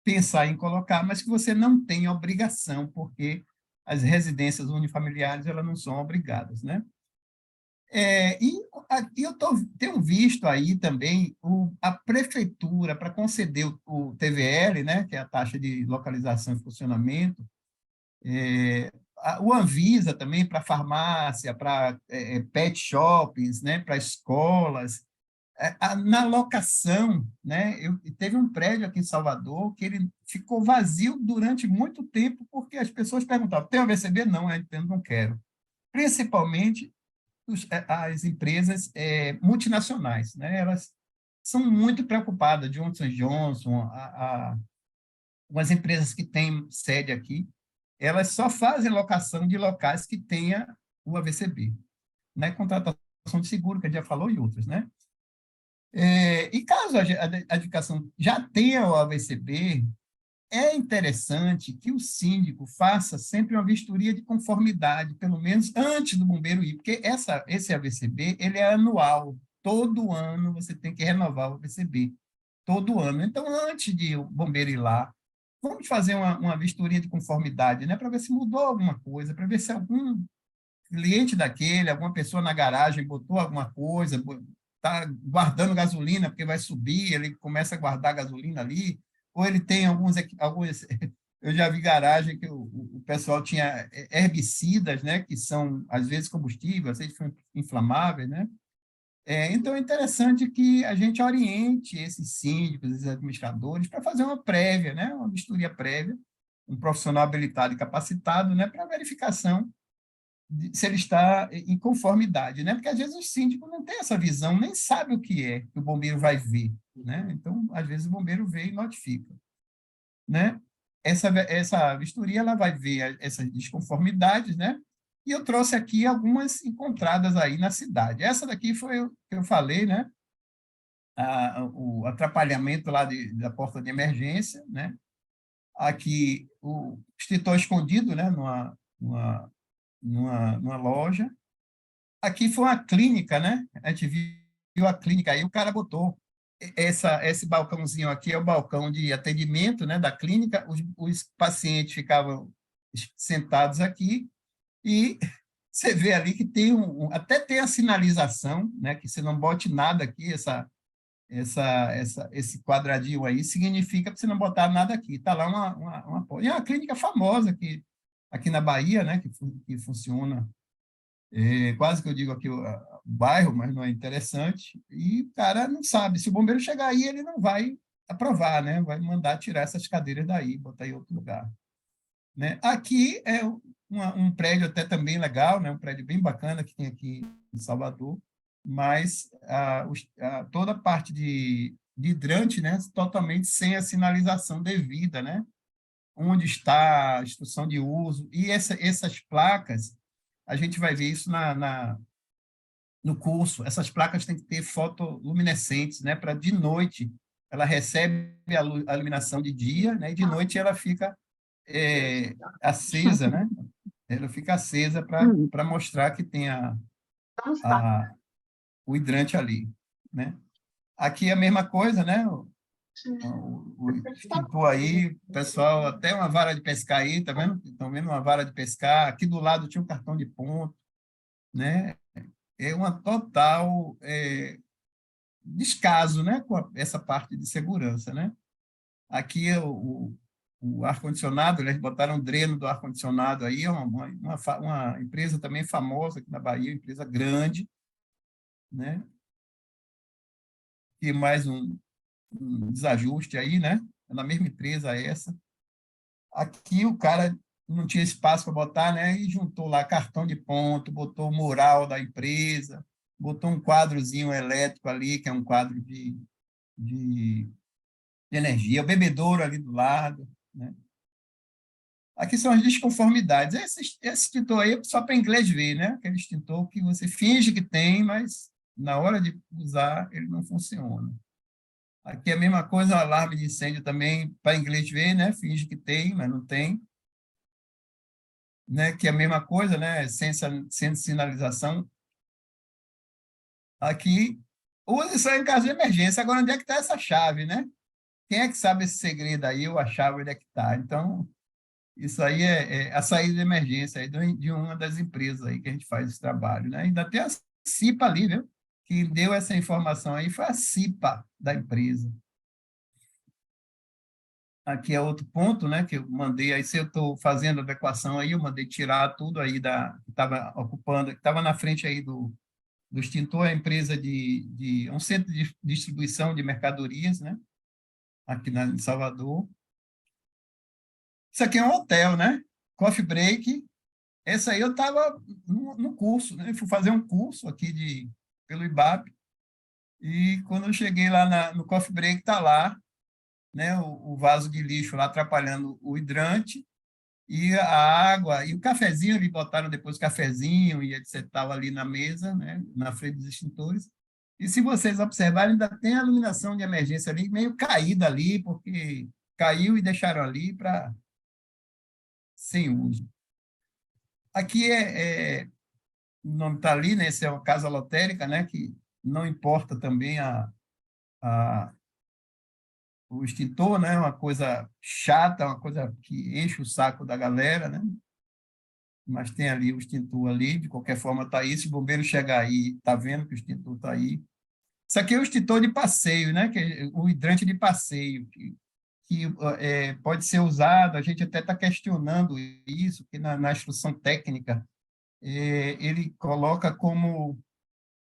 pensar em colocar, mas que você não tem obrigação, porque as residências unifamiliares elas não são obrigadas, né? Eu tenho visto aí também a prefeitura, para conceder o TVL, né, que é a taxa de localização e funcionamento, o Anvisa também para farmácia, para pet shoppings, né, para escolas, na locação, né? Teve um prédio aqui em Salvador que ele ficou vazio durante muito tempo porque as pessoas perguntavam, tem AVCB? Não, eu não quero. Principalmente as empresas multinacionais, né? Elas são muito preocupadas, Johnson & Johnson, algumas empresas que têm sede aqui, elas só fazem locação de locais que tenha o AVCB, né? Contratação de seguro, que a gente já falou, e outras, né? E caso a edificação já tenha o AVCB, é interessante que o síndico faça sempre uma vistoria de conformidade, pelo menos antes do bombeiro ir, porque esse AVCB ele é anual, todo ano você tem que renovar o AVCB, todo ano. Então, antes de o bombeiro ir lá, vamos fazer uma vistoria de conformidade, né, para ver se mudou alguma coisa, para ver se algum cliente daquele, alguma pessoa na garagem botou alguma coisa, está guardando gasolina porque vai subir, ele começa a guardar gasolina ali, ou ele tem alguns eu já vi garagem que o pessoal tinha herbicidas, né, que são, às vezes, combustíveis, às vezes inflamáveis, né? Então, é interessante que a gente oriente esses síndicos, esses administradores, para fazer uma prévia, né, uma vistoria prévia, um profissional habilitado e capacitado, né, para verificação se ele está em conformidade, né? Porque às vezes o síndico não tem essa visão, nem sabe o que o bombeiro vai ver, né? Então, às vezes o bombeiro vê e notifica, né? Essa vistoria ela vai ver essas desconformidades, né? E eu trouxe aqui algumas encontradas aí na cidade. Essa daqui foi o que eu falei, né? O atrapalhamento lá da porta de emergência, né? Aqui o extintor escondido, né? Numa loja. Aqui foi uma clínica, né? A gente viu a clínica aí, o cara botou esse balcãozinho aqui é o balcão de atendimento, né, da clínica, os pacientes ficavam sentados aqui e você vê ali que tem até tem a sinalização, né, que você não bote nada aqui, esse quadradinho aí significa que você não botar nada aqui. Está lá e é uma clínica famosa aqui na Bahia, né, que funciona, quase que eu digo aqui o bairro, mas não é interessante, e o cara não sabe. Se o bombeiro chegar aí, ele não vai aprovar, né, vai mandar tirar essas cadeiras daí, botar em outro lugar. Né? Aqui é um prédio até também legal, né, um prédio bem bacana que tem aqui em Salvador, mas toda a parte de hidrante, né, totalmente sem a sinalização devida, né, onde está a instrução de uso, e essas placas, a gente vai ver isso no curso, essas placas têm que ter fotoluminescentes, né, para de noite, ela recebe a iluminação de dia, né, e de noite ela fica acesa, né, ela fica acesa para mostrar que tem o hidrante ali, né. Aqui é a mesma coisa, né, o extintor aí, pessoal, até uma vara de pescar aí, tá vendo? Estão vendo uma vara de pescar, aqui do lado tinha um cartão de ponto, né? É uma total descaso, né, com essa parte de segurança, né? Aqui é o ar-condicionado, eles botaram um dreno do ar-condicionado aí, é uma empresa também famosa aqui na Bahia, empresa grande, né? E mais um desajuste aí, né? É na mesma empresa essa. Aqui o cara não tinha espaço para botar, né? E juntou lá cartão de ponto, botou o mural da empresa, botou um quadrozinho elétrico ali, que é um quadro de energia, o bebedouro ali do lado, né? Aqui são as desconformidades. Esse extintor aí é só para inglês ver, né? Aquele extintor que você finge que tem, mas na hora de usar ele não funciona. Aqui é a mesma coisa, o alarme de incêndio também, para inglês ver, né? Finge que tem, mas não tem. Né? Que é a mesma coisa, né? Sem sinalização. Aqui, use só em caso de emergência. Agora, onde é que está essa chave, né? Quem é que sabe esse segredo aí, ou a chave onde é que está? Então, isso aí é a saída de emergência aí de uma das empresas aí que a gente faz esse trabalho, né? Ainda tem a CIPA ali, viu? Que deu essa informação aí foi a CIPA da empresa. Aqui é outro ponto, né, que eu mandei, aí se eu estou fazendo a adequação aí, eu mandei tirar tudo aí que estava ocupando, que estava na frente aí do extintor, a empresa um centro de distribuição de mercadorias, né, aqui em Salvador. Isso aqui é um hotel, né, Coffee Break. Essa aí eu estava no curso, né, fui fazer um curso aqui pelo IBAP, e quando eu cheguei lá no Coffee Break, está lá, né, o vaso de lixo lá atrapalhando o hidrante, e a água, e o cafezinho, eles botaram depois o cafezinho e etc. ali na mesa, né, na frente dos extintores. E se vocês observarem, ainda tem a iluminação de emergência ali, meio caída ali, porque caiu e deixaram ali sem uso. Aqui o nome está ali, né, esse é uma casa lotérica, né, que não importa também o extintor, né? Uma coisa chata, uma coisa que enche o saco da galera, né? Mas tem ali o extintor ali, de qualquer forma está aí, se o bombeiro chegar aí, está vendo que o extintor está aí. Isso aqui é o extintor de passeio, né? Que é o hidrante de passeio, que que pode ser usado, a gente até está questionando isso, que na instrução técnica ele coloca como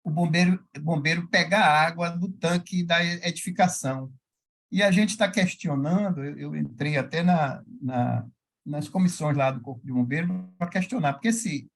o bombeiro pegar a água do tanque da edificação. E a gente está questionando, eu entrei até nas comissões lá do Corpo de Bombeiros para questionar, porque esse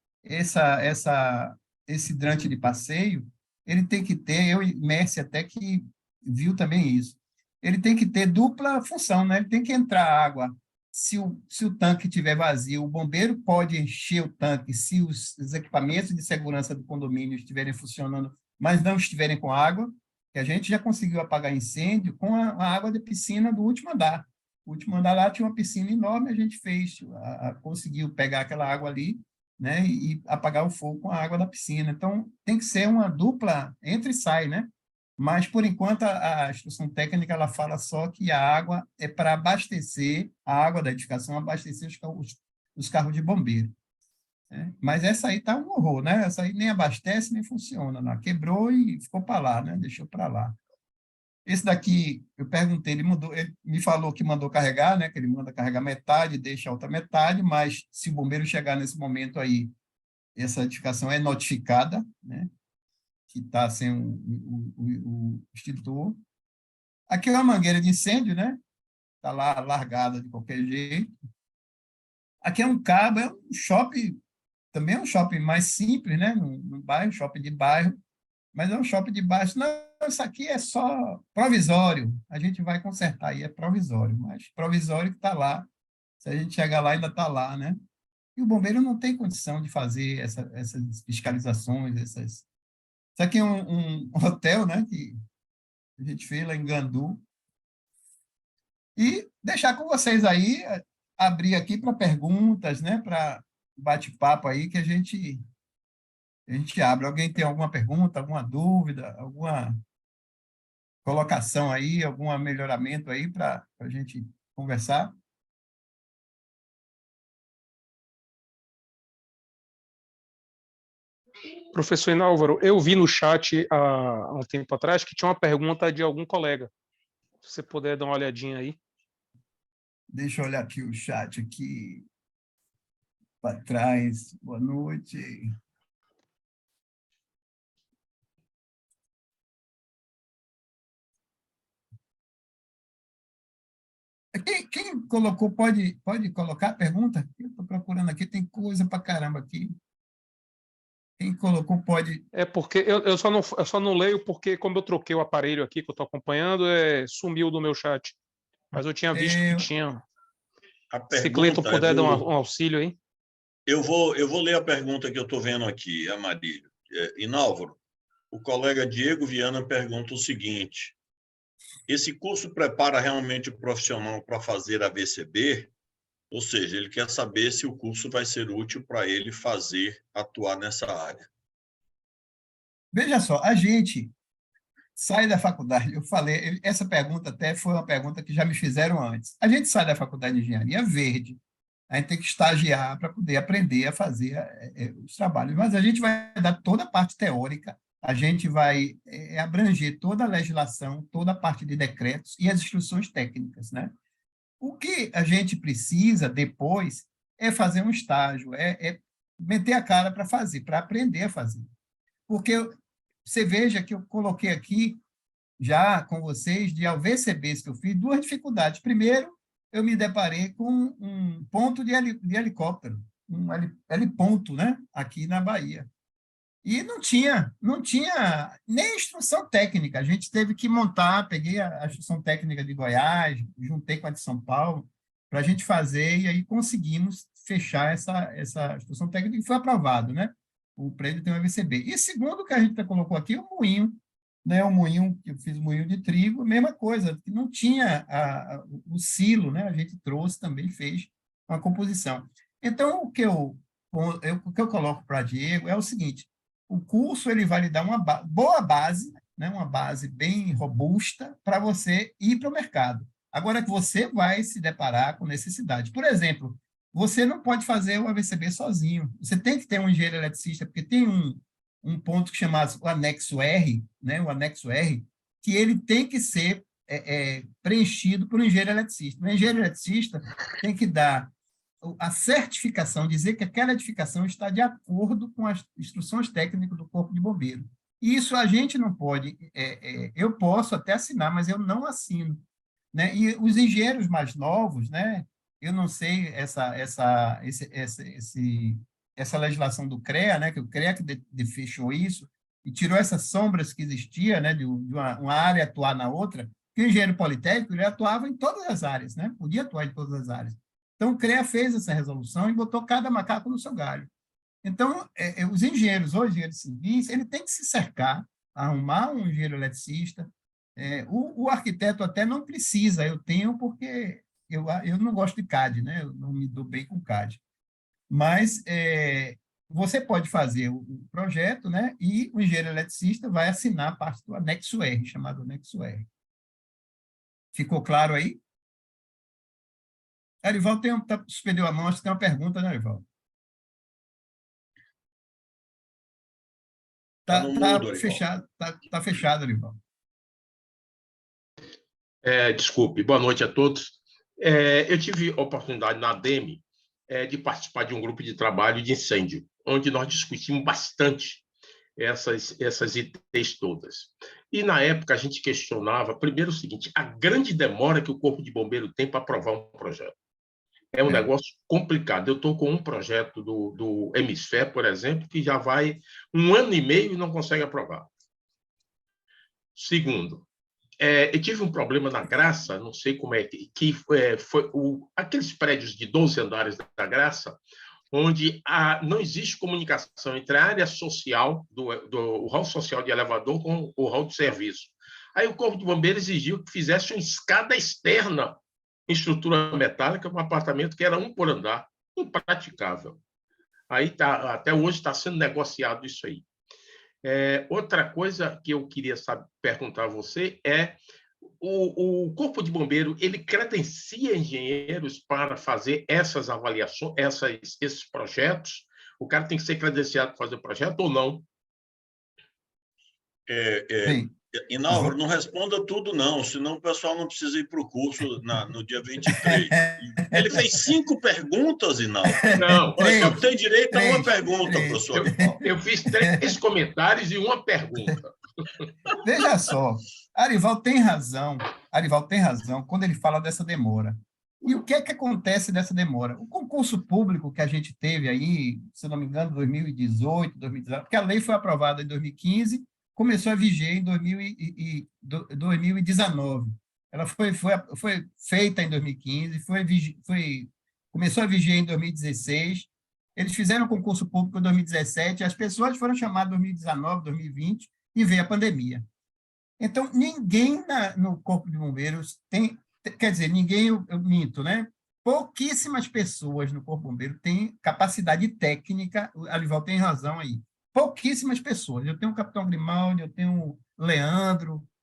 hidrante de passeio, ele tem que ter, eu e Mércia até que viu também isso, ele tem que ter dupla função, né? Ele tem que entrar água. Se o tanque estiver vazio, o bombeiro pode encher o tanque se os equipamentos de segurança do condomínio estiverem funcionando, mas não estiverem com água, que a gente já conseguiu apagar incêndio com a água da piscina do último andar. O último andar lá tinha uma piscina enorme, a gente conseguiu pegar aquela água ali, né, e apagar o fogo com a água da piscina. Então, tem que ser uma dupla entra e sai, né? Mas, por enquanto, a instrução técnica ela fala só que a água é para abastecer, a água da edificação, abastecer os carros de bombeiro. Né? Mas essa aí está um horror, né? Essa aí nem abastece, nem funciona. Não. Quebrou e ficou para lá, né? Deixou para lá. Esse daqui, eu perguntei, ele me falou que mandou carregar, né? Que ele manda carregar metade, deixa a outra metade, mas se o bombeiro chegar nesse momento aí, essa edificação é notificada, né? Que está sem o extintor. Aqui é uma mangueira de incêndio, né? Está lá largada de qualquer jeito. Aqui é um cabo, é um shopping, também é um shopping mais simples, né? No bairro, shopping de bairro, mas é um shopping de bairro. Não, isso aqui é só provisório, a gente vai consertar aí, é provisório, mas provisório que está lá, se a gente chegar lá, ainda está lá, né? E o bombeiro não tem condição de fazer essas fiscalizações, Isso aqui é um hotel, né, que a gente fez lá em Gandu. E deixar com vocês aí, abrir aqui para perguntas, né, para bate-papo aí que a gente abre. Alguém tem alguma pergunta, alguma dúvida, alguma colocação aí, algum melhoramento aí para a gente conversar? Professor Inálvaro, eu vi no chat há um tempo atrás que tinha uma pergunta de algum colega. Se você puder dar uma olhadinha aí. Deixa eu olhar aqui o chat aqui para trás. Boa noite. Quem colocou, pode colocar a pergunta? Eu estou procurando aqui, tem coisa para caramba aqui. Quem colocou pode... É porque eu só não leio porque, como eu troquei o aparelho aqui que eu estou acompanhando, sumiu do meu chat. Mas eu tinha visto que tinha. Se Cleiton puder dar um auxílio aí. Eu vou ler a pergunta que eu estou vendo aqui, Amarílio. Inálvaro, o colega Diego Viana pergunta o seguinte: esse curso prepara realmente o profissional para fazer a VCB? Ou seja, ele quer saber se o curso vai ser útil para ele atuar nessa área. Veja só, a gente sai da faculdade, eu falei, essa pergunta até foi uma pergunta que já me fizeram antes. A gente sai da faculdade de engenharia verde, a gente tem que estagiar para poder aprender a fazer os trabalhos, mas a gente vai dar toda a parte teórica, a gente vai abranger toda a legislação, toda a parte de decretos e as instruções técnicas, né? O que a gente precisa depois é fazer um estágio, meter a cara para fazer, para aprender a fazer. Porque você veja que eu coloquei aqui, já com vocês, de VCBs que eu fiz, duas dificuldades. Primeiro, eu me deparei com um ponto de helicóptero, um heliponto, né, aqui na Bahia. E não tinha nem instrução técnica. A gente teve que montar, peguei a instrução técnica de Goiás, juntei com a de São Paulo, para a gente fazer, e aí conseguimos fechar essa instrução técnica, e foi aprovado, né? O prédio tem um VCB. E segundo que a gente colocou aqui, o moinho, né? O moinho, que eu fiz moinho de trigo, mesma coisa, que não tinha o silo, né? A gente trouxe também, fez uma composição. Então, o que eu coloco para Diego é o seguinte: o curso ele vai lhe dar uma boa base, né? Uma base bem robusta para você ir para o mercado. Agora que você vai se deparar com necessidade. Por exemplo, você não pode fazer o AVCB sozinho. Você tem que ter um engenheiro eletricista, porque tem um ponto que chama o anexo R, né? O anexo R, que ele tem que ser preenchido por um engenheiro eletricista. O engenheiro eletricista tem que dar a certificação, dizer que aquela edificação está de acordo com as instruções técnicas do Corpo de Bombeiro. E isso a gente não pode, eu posso até assinar, mas eu não assino, né? E os engenheiros mais novos, né? Eu não sei essa legislação do CREA, né? Que o CREA que fechou isso e tirou essas sombras que existia, né? De uma área atuar na outra, que o engenheiro politécnico ele atuava em todas as áreas, né? Podia atuar em todas as áreas. Então, o CREA fez essa resolução e botou cada macaco no seu galho. Então, os engenheiros, hoje, engenheiros civis, ele tem que se cercar, arrumar um engenheiro eletricista. O arquiteto até não precisa, eu tenho porque eu não gosto de CAD, né? Eu não me dou bem com CAD. Mas você pode fazer o projeto, né? E o engenheiro eletricista vai assinar a parte do anexo R, chamado anexo R. Ficou claro aí? Arival suspendeu a mão, acho que tem uma pergunta, né, Arival? Está fechado, tá fechado, Arival. Desculpe, boa noite a todos. Eu tive a oportunidade na ADEME de participar de um grupo de trabalho de incêndio, onde nós discutimos bastante essas itens todas. E, na época, a gente questionava, primeiro, o seguinte, a grande demora que o Corpo de Bombeiro tem para aprovar um projeto. É um negócio complicado. Eu estou com um projeto do Hemisfé, por exemplo, que já vai 1 ano e meio e não consegue aprovar. Segundo, eu tive um problema na Graça, não sei como foi aqueles prédios de 12 andares da Graça, onde não existe comunicação entre a área social, o hall social de elevador, com o hall de serviço. Aí o Corpo de Bombeiros exigiu que fizesse uma escada externa em estrutura metálica para um apartamento que era 1 por andar, impraticável. Aí até hoje está sendo negociado isso aí. Outra coisa que eu queria perguntar a você o Corpo de Bombeiro ele credencia engenheiros para fazer essas avaliações, esses projetos? O cara tem que ser credenciado para fazer o projeto ou não? Inauro, não responda tudo, não, senão o pessoal não precisa ir para o curso no dia 23. Ele fez 5 perguntas, Inauro. Não, só tem direito a uma pergunta, professor. Eu fiz 3 comentários e uma pergunta. Veja só, Arival tem razão quando ele fala dessa demora. E o que é que acontece dessa demora? O concurso público que a gente teve aí, se não me engano, 2018, 2019, porque a lei foi aprovada em 2015, começou a viger em 2019. Ela foi feita em 2015, começou a viger em 2016. Eles fizeram concurso público em 2017, as pessoas foram chamadas em 2019, 2020, e veio a pandemia. Então, ninguém no Corpo de Bombeiros quer dizer, ninguém, eu minto, né? Pouquíssimas pessoas no Corpo de Bombeiro têm capacidade técnica, o Arival tem razão aí, pouquíssimas pessoas. Eu tenho o capitão Grimaldi, eu tenho o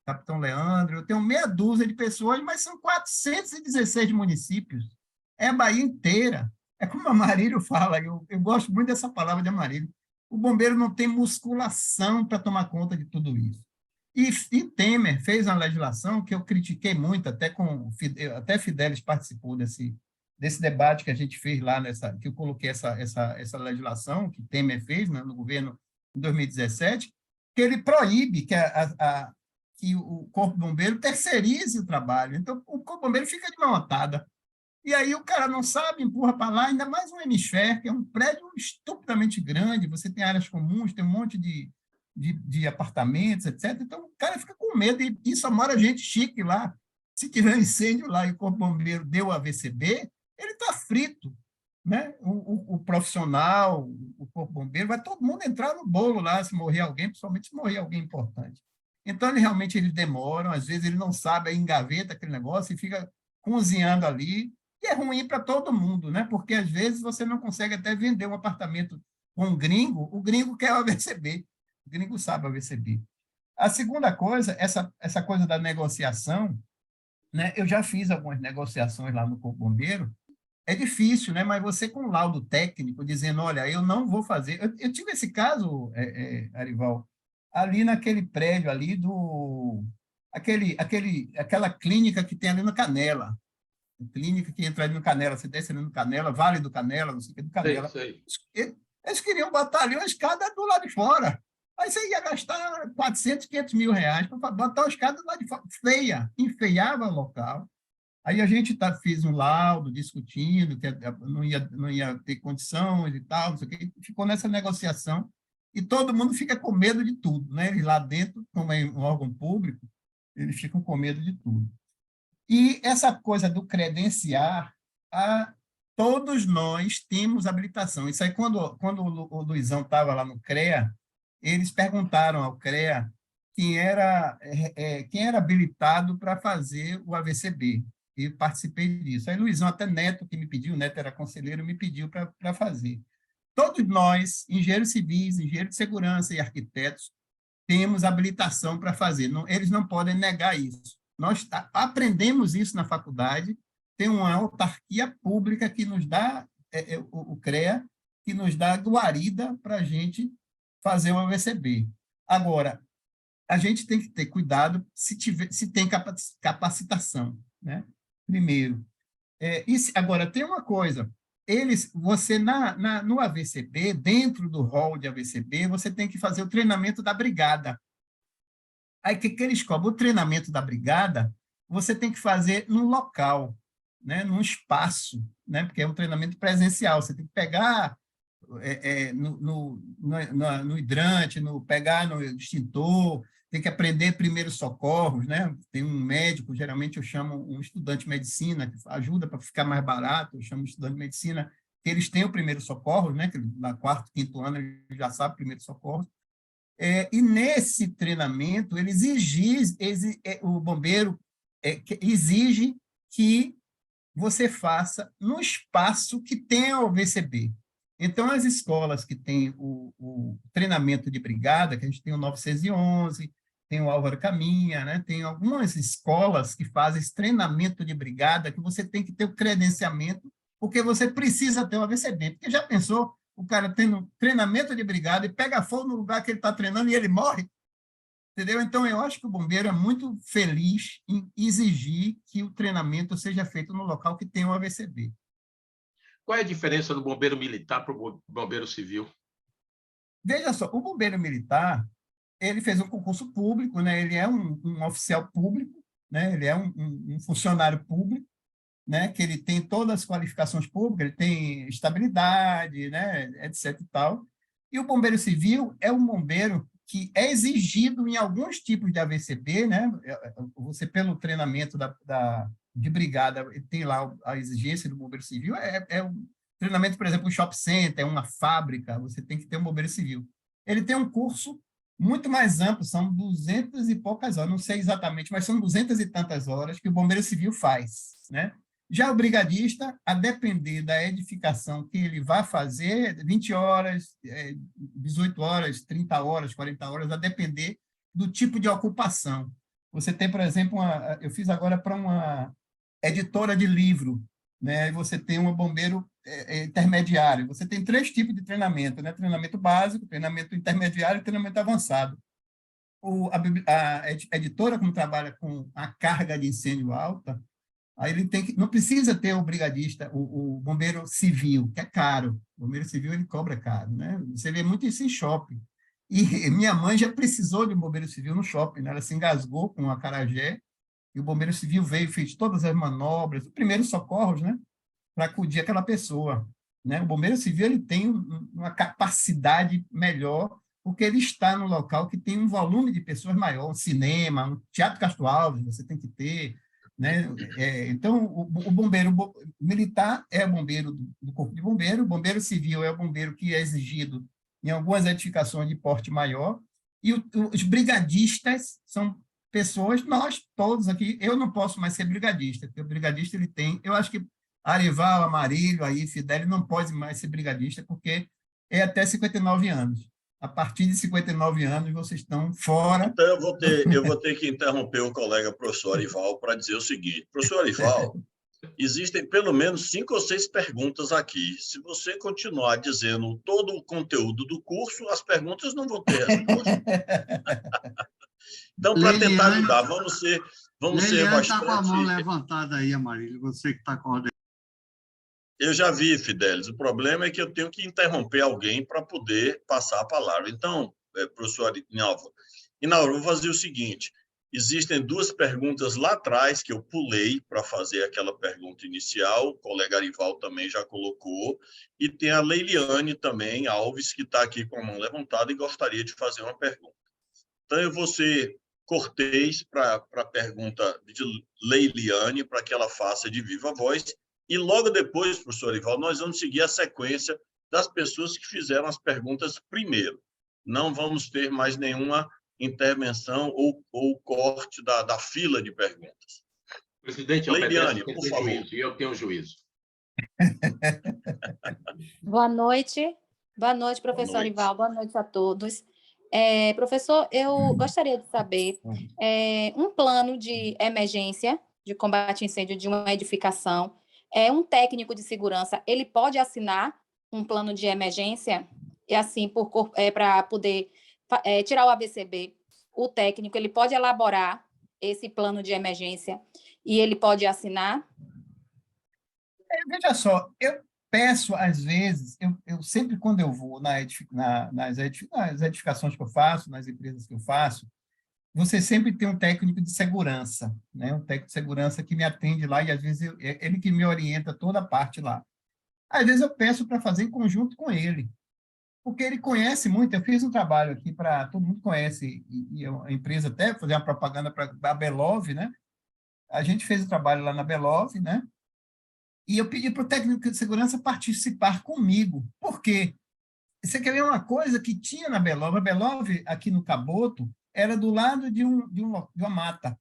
capitão Leandro, eu tenho meia dúzia de pessoas, mas são 416 municípios. É a Bahia inteira. É como a Marílio fala, eu gosto muito dessa palavra de Amarílio. O bombeiro não tem musculação para tomar conta de tudo isso. E Temer fez uma legislação que eu critiquei muito, até Fidelis participou desse debate que a gente fez lá, que eu coloquei essa legislação que Temer fez, né, no governo em 2017, que ele proíbe que o Corpo Bombeiro terceirize o trabalho. Então, o Corpo Bombeiro fica de mão atada. E aí o cara não sabe, empurra para lá, ainda mais um Hemisfé, que é um prédio estupidamente grande, você tem áreas comuns, tem um monte de apartamentos, etc. Então, o cara fica com medo, e só mora gente chique lá. Se tiver incêndio lá e o Corpo Bombeiro deu AVCB, ele está frito, né? O profissional, o Corpo Bombeiro, vai todo mundo entrar no bolo lá, se morrer alguém, principalmente se morrer alguém importante. Então, eles demoram, às vezes ele não sabe, aí engaveta aquele negócio e fica cozinhando ali, e é ruim para todo mundo, né? Porque, às vezes, você não consegue até vender um apartamento com um gringo, o gringo quer o AVCB, o gringo sabe o AVCB. A segunda coisa, essa coisa da negociação, né? Eu já fiz algumas negociações lá no Corpo Bombeiro, é difícil, né? Mas você com laudo técnico, dizendo, olha, eu não vou fazer... Eu tive esse caso, Arival, ali naquele prédio ali aquela clínica que tem ali no Canela, a clínica que entra ali no Canela, você desce ali no Canela, Vale do Canela, não sei o que, do Canela. Sei. Eles queriam botar ali uma escada do lado de fora. Aí você ia gastar 400, 500 mil reais para botar uma escada do lado de fora. Feia, enfeiava o local. Aí a gente fez um laudo discutindo que não ia ter condições e tal, não sei o quê. Ficou nessa negociação e todo mundo fica com medo de tudo, né? Eles lá dentro, como é um órgão público, eles ficam com medo de tudo. E essa coisa do credenciar, todos nós temos habilitação. Isso aí, quando o Luizão estava lá no CREA, eles perguntaram ao CREA quem era habilitado para fazer o AVCB. E participei disso. Aí, Luizão, até Neto, que me pediu, Neto era conselheiro, me pediu para fazer. Todos nós, engenheiros civis, engenheiros de segurança e arquitetos, temos habilitação para fazer. Não, eles não podem negar isso. Nós aprendemos isso na faculdade, tem uma autarquia pública que nos dá, o CREA, que nos dá guarida para a gente fazer o AVCB. Agora, a gente tem que ter cuidado se tem capacitação, né? Primeiro. Agora, tem uma coisa, você no AVCB, dentro do hall de AVCB, você tem que fazer o treinamento da brigada. Aí, o que eles cobram? O treinamento da brigada, você tem que fazer num local, né? Num espaço, né? Porque é um treinamento presencial, você tem que pegar no hidrante, pegar no extintor, tem que aprender primeiros socorros, né? Tem um médico, geralmente eu chamo um estudante de medicina, que ajuda para ficar mais barato, eu chamo um estudante de medicina, que eles têm o primeiro socorro, né? Que na quarto, quinto ano ele já sabe o primeiro socorro. E nesse treinamento, o bombeiro exige que você faça no espaço que tem o AVCB. Então, as escolas que têm o treinamento de brigada, que a gente tem o 911, tem o Álvaro Caminha, né? Tem algumas escolas que fazem esse treinamento de brigada, que você tem que ter o credenciamento, porque você precisa ter o AVCB. Porque já pensou o cara tendo treinamento de brigada e pega fogo no lugar que ele está treinando e ele morre? Entendeu? Então, eu acho que o bombeiro é muito feliz em exigir que o treinamento seja feito no local que tem o AVCB. Qual é a diferença do bombeiro militar para o bombeiro civil? Veja só, o bombeiro militar, ele fez um concurso público, né? Ele é um oficial público, né? Ele é um funcionário público, né? Que ele tem todas as qualificações públicas, ele tem estabilidade, né? Etc. e tal. E o bombeiro civil é um bombeiro que é exigido em alguns tipos de AVCB, né? Você, pelo treinamento de brigada, tem lá a exigência do bombeiro civil, um treinamento, por exemplo, um shopping center, uma fábrica, você tem que ter um bombeiro civil. Ele tem um curso muito mais amplo, são 200 e poucas horas, não sei exatamente, mas são 200 e tantas horas que o bombeiro civil faz, né? Já o brigadista, a depender da edificação que ele vai fazer, 20 horas, 18 horas, 30 horas, 40 horas, a depender do tipo de ocupação. Você tem, por exemplo, eu fiz agora para uma editora de livro, né? E você tem um bombeiro intermediário. Você tem 3 tipos de treinamento, né? Treinamento básico, treinamento intermediário e treinamento avançado. A editora, como trabalha com a carga de incêndio alta, aí ele não precisa ter o brigadista, o bombeiro civil, que é caro. O bombeiro civil ele cobra caro, né? Você vê muito isso em shopping. E minha mãe já precisou de um bombeiro civil no shopping, né? Ela se engasgou com um acarajé, e o bombeiro civil veio, fez todas as manobras, os primeiros socorros, né? Para acudir aquela pessoa, né? O bombeiro civil ele tem uma capacidade melhor, porque ele está no local que tem um volume de pessoas maior, um cinema, um teatro Castro Alves, você tem que ter, né? Então, o bombeiro militar é o bombeiro do Corpo de Bombeiro, o bombeiro civil é o bombeiro que é exigido em algumas edificações de porte maior, e os brigadistas são pessoas, nós todos aqui, eu não posso mais ser brigadista, porque o brigadista ele tem, eu acho que Arival, Amarilho, aí Fidel não pode mais ser brigadista, porque é até 59 anos. A partir de 59 anos, vocês estão fora. Então, eu vou ter que interromper o colega professor Arival para dizer o seguinte. Professor Arival, existem pelo menos 5 ou 6 perguntas aqui. Se você continuar dizendo todo o conteúdo do curso, as perguntas não vão ter resposta. Então, para tentar Leiliane- ajudar, vamos ser Leiliane está bastante... com a mão levantada aí, Amarílio, você que está coordenando. Eu já vi, Fidelis. O problema é que eu tenho que interromper alguém para poder passar a palavra. Então, professor Inalva, vou fazer o seguinte. Existem duas perguntas lá atrás que eu pulei para fazer aquela pergunta inicial. O colega Arival também já colocou. E tem a Leiliane também, Alves, que está aqui com a mão levantada e gostaria de fazer uma pergunta. Então, eu vou ser cortês para a pergunta de Leiliane, para que ela faça de viva voz. E logo depois, professor Arival, nós vamos seguir a sequência das pessoas que fizeram as perguntas primeiro. Não vamos ter mais nenhuma intervenção ou corte da fila de perguntas. Presidente, Leiliane, por por favor. juízo, e eu tenho juízo. Boa noite. Boa noite, professor noite. Arival. Boa noite a todos. Professor, eu gostaria de saber um plano de emergência de combate a incêndio de uma edificação. Um técnico de segurança, ele pode assinar um plano de emergência e assim para poder tirar o AVCB. O técnico, ele pode elaborar esse plano de emergência e ele pode assinar? Veja só, eu peço, às vezes, eu sempre, quando eu vou nas edificações que eu faço, nas empresas que eu faço, você sempre tem um técnico de segurança, né? Um técnico de segurança que me atende lá e, às vezes, ele que me orienta toda a parte lá. Às vezes, eu peço para fazer em conjunto com ele, porque ele conhece muito. Eu fiz um trabalho aqui para... Todo mundo conhece, e a empresa até fazer uma propaganda para a Belov, né? A gente fez o trabalho lá na Belov, né? E eu pedi para o técnico de segurança participar comigo. Por quê? Você quer ver uma coisa que tinha na Belov? A Belov, aqui no Caboto, era do lado de uma mata.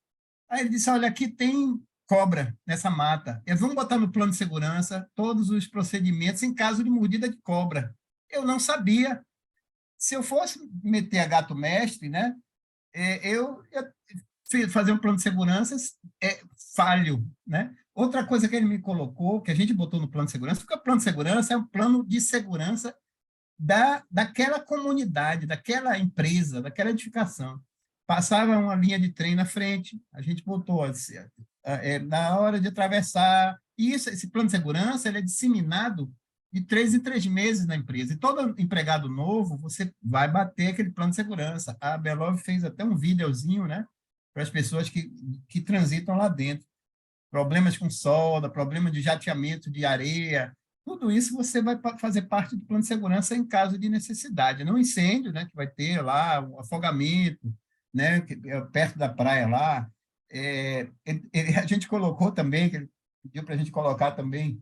Aí ele disse, olha, aqui tem cobra nessa mata. Vamos botar no plano de segurança todos os procedimentos em caso de mordida de cobra. Eu não sabia. Se eu fosse meter a gato mestre, né, eu ia fazer um plano de segurança falho, né? Outra coisa que ele me colocou, que a gente botou no plano de segurança, porque o plano de segurança é um plano de segurança daquela comunidade, daquela empresa, daquela edificação. Passava uma linha de trem na frente, a gente botou na hora de atravessar. E esse plano de segurança ele é disseminado de 3 em 3 meses na empresa. E todo empregado novo, você vai bater aquele plano de segurança. A Belov fez até um videozinho, né, para as pessoas que transitam lá dentro. Problemas com solda, problema de jateamento de areia, tudo isso você vai fazer parte do plano de segurança em caso de necessidade. Não incêndio, né, que vai ter lá, um afogamento, né, perto da praia lá. A gente colocou também, que ele pediu para a gente colocar também,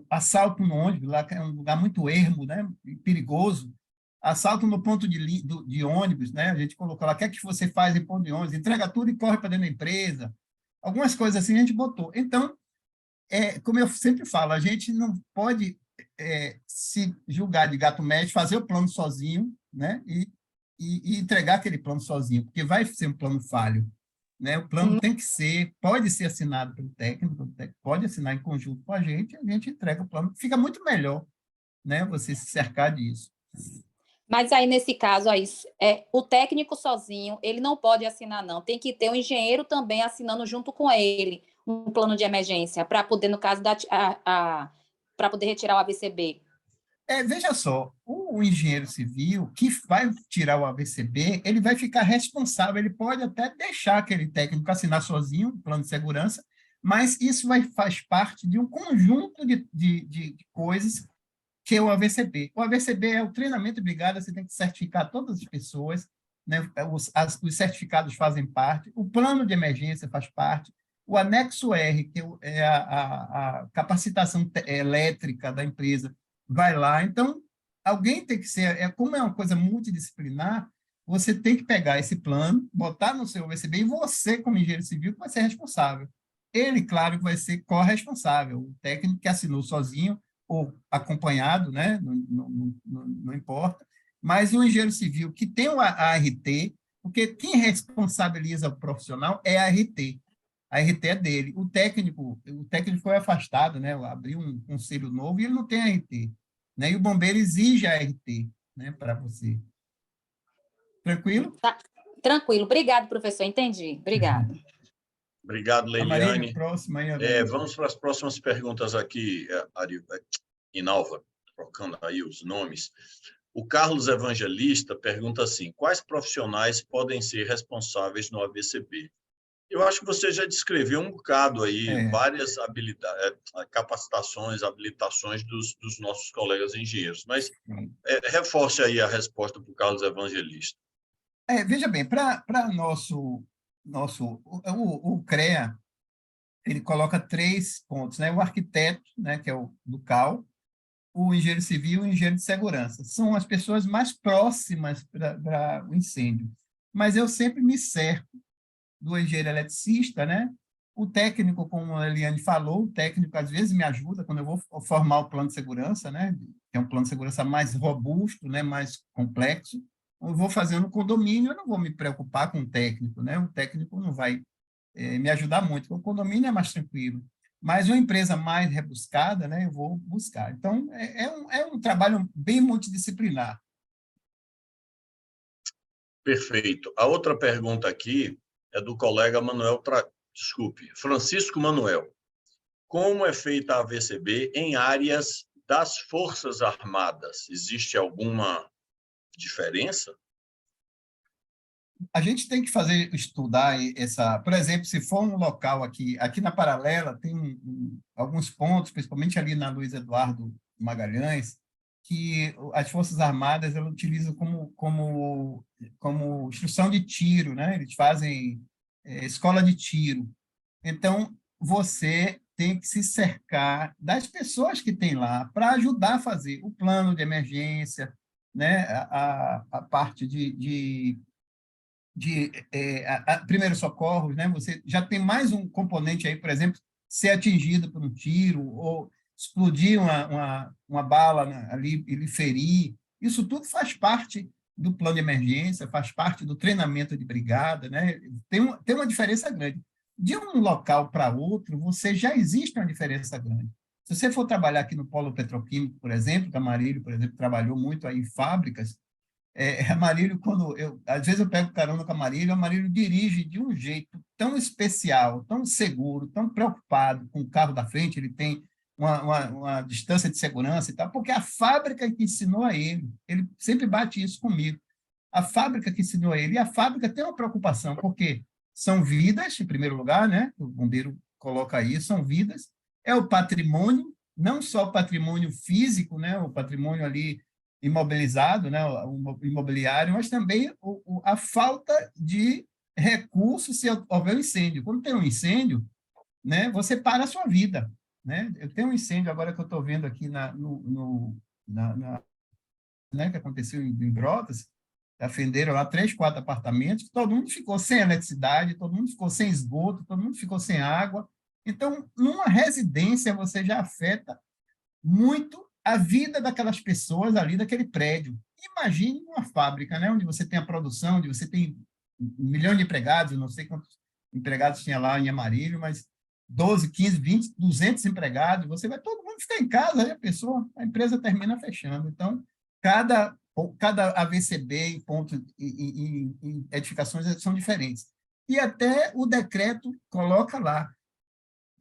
assalto no ônibus, lá que é um lugar muito ermo, né, e perigoso. Assalto no ponto de ônibus, né, a gente colocou lá, o que é que você faz em ponto de ônibus? Entrega tudo e corre para dentro da empresa. Algumas coisas assim a gente botou. Então, como eu sempre falo, a gente não pode se julgar de gato médio, fazer o plano sozinho, né? E entregar aquele plano sozinho, porque vai ser um plano falho, né? O plano tem que pode ser assinado pelo técnico, pode assinar em conjunto com a gente entrega o plano. Fica muito melhor, né? Você se cercar disso. Mas aí, nesse caso, o técnico sozinho, ele não pode assinar, não. Tem que ter um engenheiro também assinando junto com ele um plano de emergência, para poder, no caso, para poder retirar o AVCB. Veja só, o engenheiro civil que vai tirar o AVCB, ele vai ficar responsável, ele pode até deixar aquele técnico assinar sozinho o plano de segurança, mas isso faz parte de um conjunto de coisas que é o AVCB. O AVCB é o treinamento de brigada, você tem que certificar todas as pessoas, né? Os certificados fazem parte, o plano de emergência faz parte, o anexo R, que é a capacitação elétrica da empresa, vai lá. Então, alguém tem que ser, como é uma coisa multidisciplinar, você tem que pegar esse plano, botar no seu AVCB, e você, como engenheiro civil, vai ser responsável. Ele, claro, vai ser corresponsável, o técnico que assinou sozinho, ou acompanhado, né? Não importa, mas o engenheiro civil que tem a ART, porque quem responsabiliza o profissional é a ART. A ART é dele. O técnico foi afastado, né? Abriu um conselho novo e ele não tem ART, né? E o bombeiro exige a ART, né? Para você. Tranquilo? Tranquilo. Obrigado, professor. Entendi. Obrigado. Obrigado, Marília, Leiliane. próxima aí. Vamos para as próximas perguntas aqui, Inalva, trocando aí os nomes. O Carlos Evangelista pergunta assim: quais profissionais podem ser responsáveis no AVCB? Eu acho que você já descreveu um bocado aí, várias habilidades, capacitações, habilitações dos nossos colegas engenheiros, mas reforce aí a resposta para o Carlos Evangelista. Veja bem, para o CREA, ele coloca 3 pontos, né? O arquiteto, né, que é o do CAL, o engenheiro civil e o engenheiro de segurança. São as pessoas mais próximas para o incêndio. Mas eu sempre me cerco do engenheiro eletricista, né? O técnico, como a Eliane falou, o técnico às vezes me ajuda quando eu vou formar o plano de segurança, né? Que é um plano de segurança mais robusto, né? Mais complexo. Eu vou fazer no condomínio, eu não vou me preocupar com o técnico, né? O técnico não vai me ajudar muito, porque o condomínio é mais tranquilo. Mas uma empresa mais rebuscada, né? Eu vou buscar. Então, é um trabalho bem multidisciplinar. Perfeito. A outra pergunta aqui é do colega Francisco Manuel. Como é feita a AVCB em áreas das Forças Armadas? Existe alguma diferença? A gente tem que estudar por exemplo, se for um local aqui na Paralela, tem alguns pontos, principalmente ali na Luiz Eduardo Magalhães, que as Forças Armadas elas utilizam como instrução de tiro, né? Eles fazem escola de tiro. Então, você tem que se cercar das pessoas que tem lá para ajudar a fazer o plano de emergência, né? A parte de primeiros socorros, né? Você já tem mais um componente aí, por exemplo, ser atingido por um tiro ou explodir uma bala ali e lhe ferir. Isso tudo faz parte do plano de emergência, faz parte do treinamento de brigada, né? Tem uma diferença grande. De um local para outro, você já existe uma diferença grande. Se você for trabalhar aqui no polo petroquímico, por exemplo, que a Marília, por exemplo, trabalhou muito aí em fábricas, a Marília, às vezes eu pego carona com a Marília dirige de um jeito tão especial, tão seguro, tão preocupado com o carro da frente, ele tem uma distância de segurança e tal, porque a fábrica que ensinou a ele sempre bate isso comigo, a fábrica que ensinou a ele, e a fábrica tem uma preocupação, porque são vidas, em primeiro lugar, né? O bombeiro coloca aí, são vidas, é o patrimônio, não só o patrimônio físico, né? O patrimônio ali imobilizado, né, o imobiliário, mas também a falta de recursos se houver um incêndio. Quando tem um incêndio, né, você para a sua vida. Né? Eu tenho um incêndio agora que eu estou vendo aqui né, que aconteceu em Brotas, ofenderam lá 3, 4 apartamentos, todo mundo ficou sem eletricidade, todo mundo ficou sem esgoto, todo mundo ficou sem água. Então, numa residência, você já afeta muito a vida daquelas pessoas ali daquele prédio. Imagine uma fábrica, né, onde você tem a produção, onde você tem 1 milhão de empregados, eu não sei quantos empregados tinha lá em Amarilho, mas 12, 15, 20, 200 empregados, todo mundo ficar em casa, aí a empresa termina fechando. Então, cada AVCB em edificações são diferentes. E até o decreto coloca lá.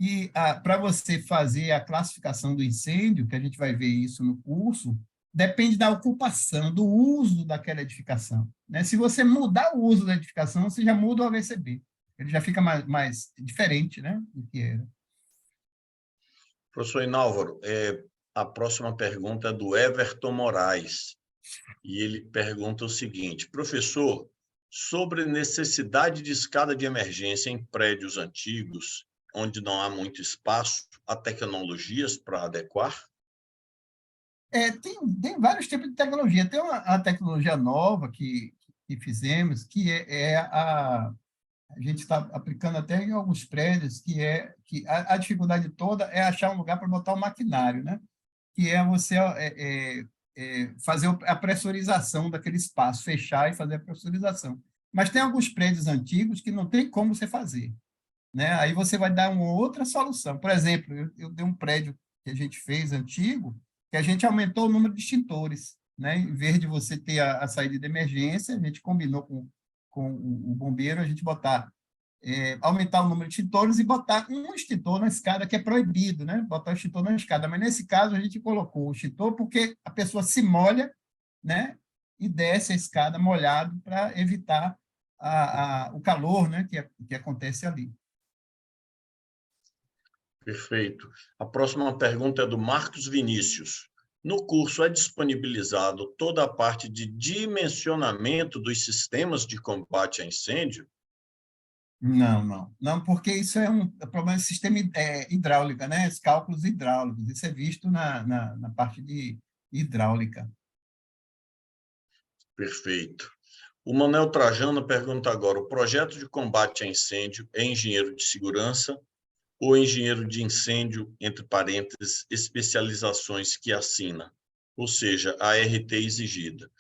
E para você fazer a classificação do incêndio, que a gente vai ver isso no curso, depende da ocupação, do uso daquela edificação. Né? Se você mudar o uso da edificação, você já muda o AVCB. Ele já fica mais diferente, né, do que era. Professor Inálvaro, a próxima pergunta é do Everton Moraes. E ele pergunta o seguinte: professor, sobre necessidade de escada de emergência em prédios antigos, onde não há muito espaço, há tecnologias para adequar? Tem vários tipos de tecnologia. Tem a tecnologia nova que fizemos, que a gente está aplicando até em alguns prédios, que a dificuldade toda é achar um lugar para botar o maquinário, né? Que é você fazer a pressurização daquele espaço, fechar e fazer a pressurização. Mas tem alguns prédios antigos que não tem como você fazer. Né? Aí você vai dar uma outra solução. Por exemplo, eu dei um prédio que a gente fez antigo, que a gente aumentou o número de extintores. Né? Em vez de você ter a saída de emergência, a gente combinou com com o bombeiro, a gente botar, aumentar o número de extintores e botar um extintor na escada, que é proibido, né? Botar o extintor na escada. Mas, nesse caso, a gente colocou o extintor porque a pessoa se molha, né? E desce a escada molhado para evitar o calor, né? Que acontece ali. Perfeito. A próxima pergunta é do Marcos Vinícius. No curso é disponibilizado toda a parte de dimensionamento dos sistemas de combate a incêndio? Não, porque isso é um problema de sistema hidráulica, né? Os cálculos hidráulicos, isso é visto na parte de hidráulica. Perfeito. O Manuel Trajano pergunta agora, o projeto de combate a incêndio é engenheiro de segurança ou engenheiro de incêndio, entre parênteses, especializações que assina, ou seja, a RT exigida?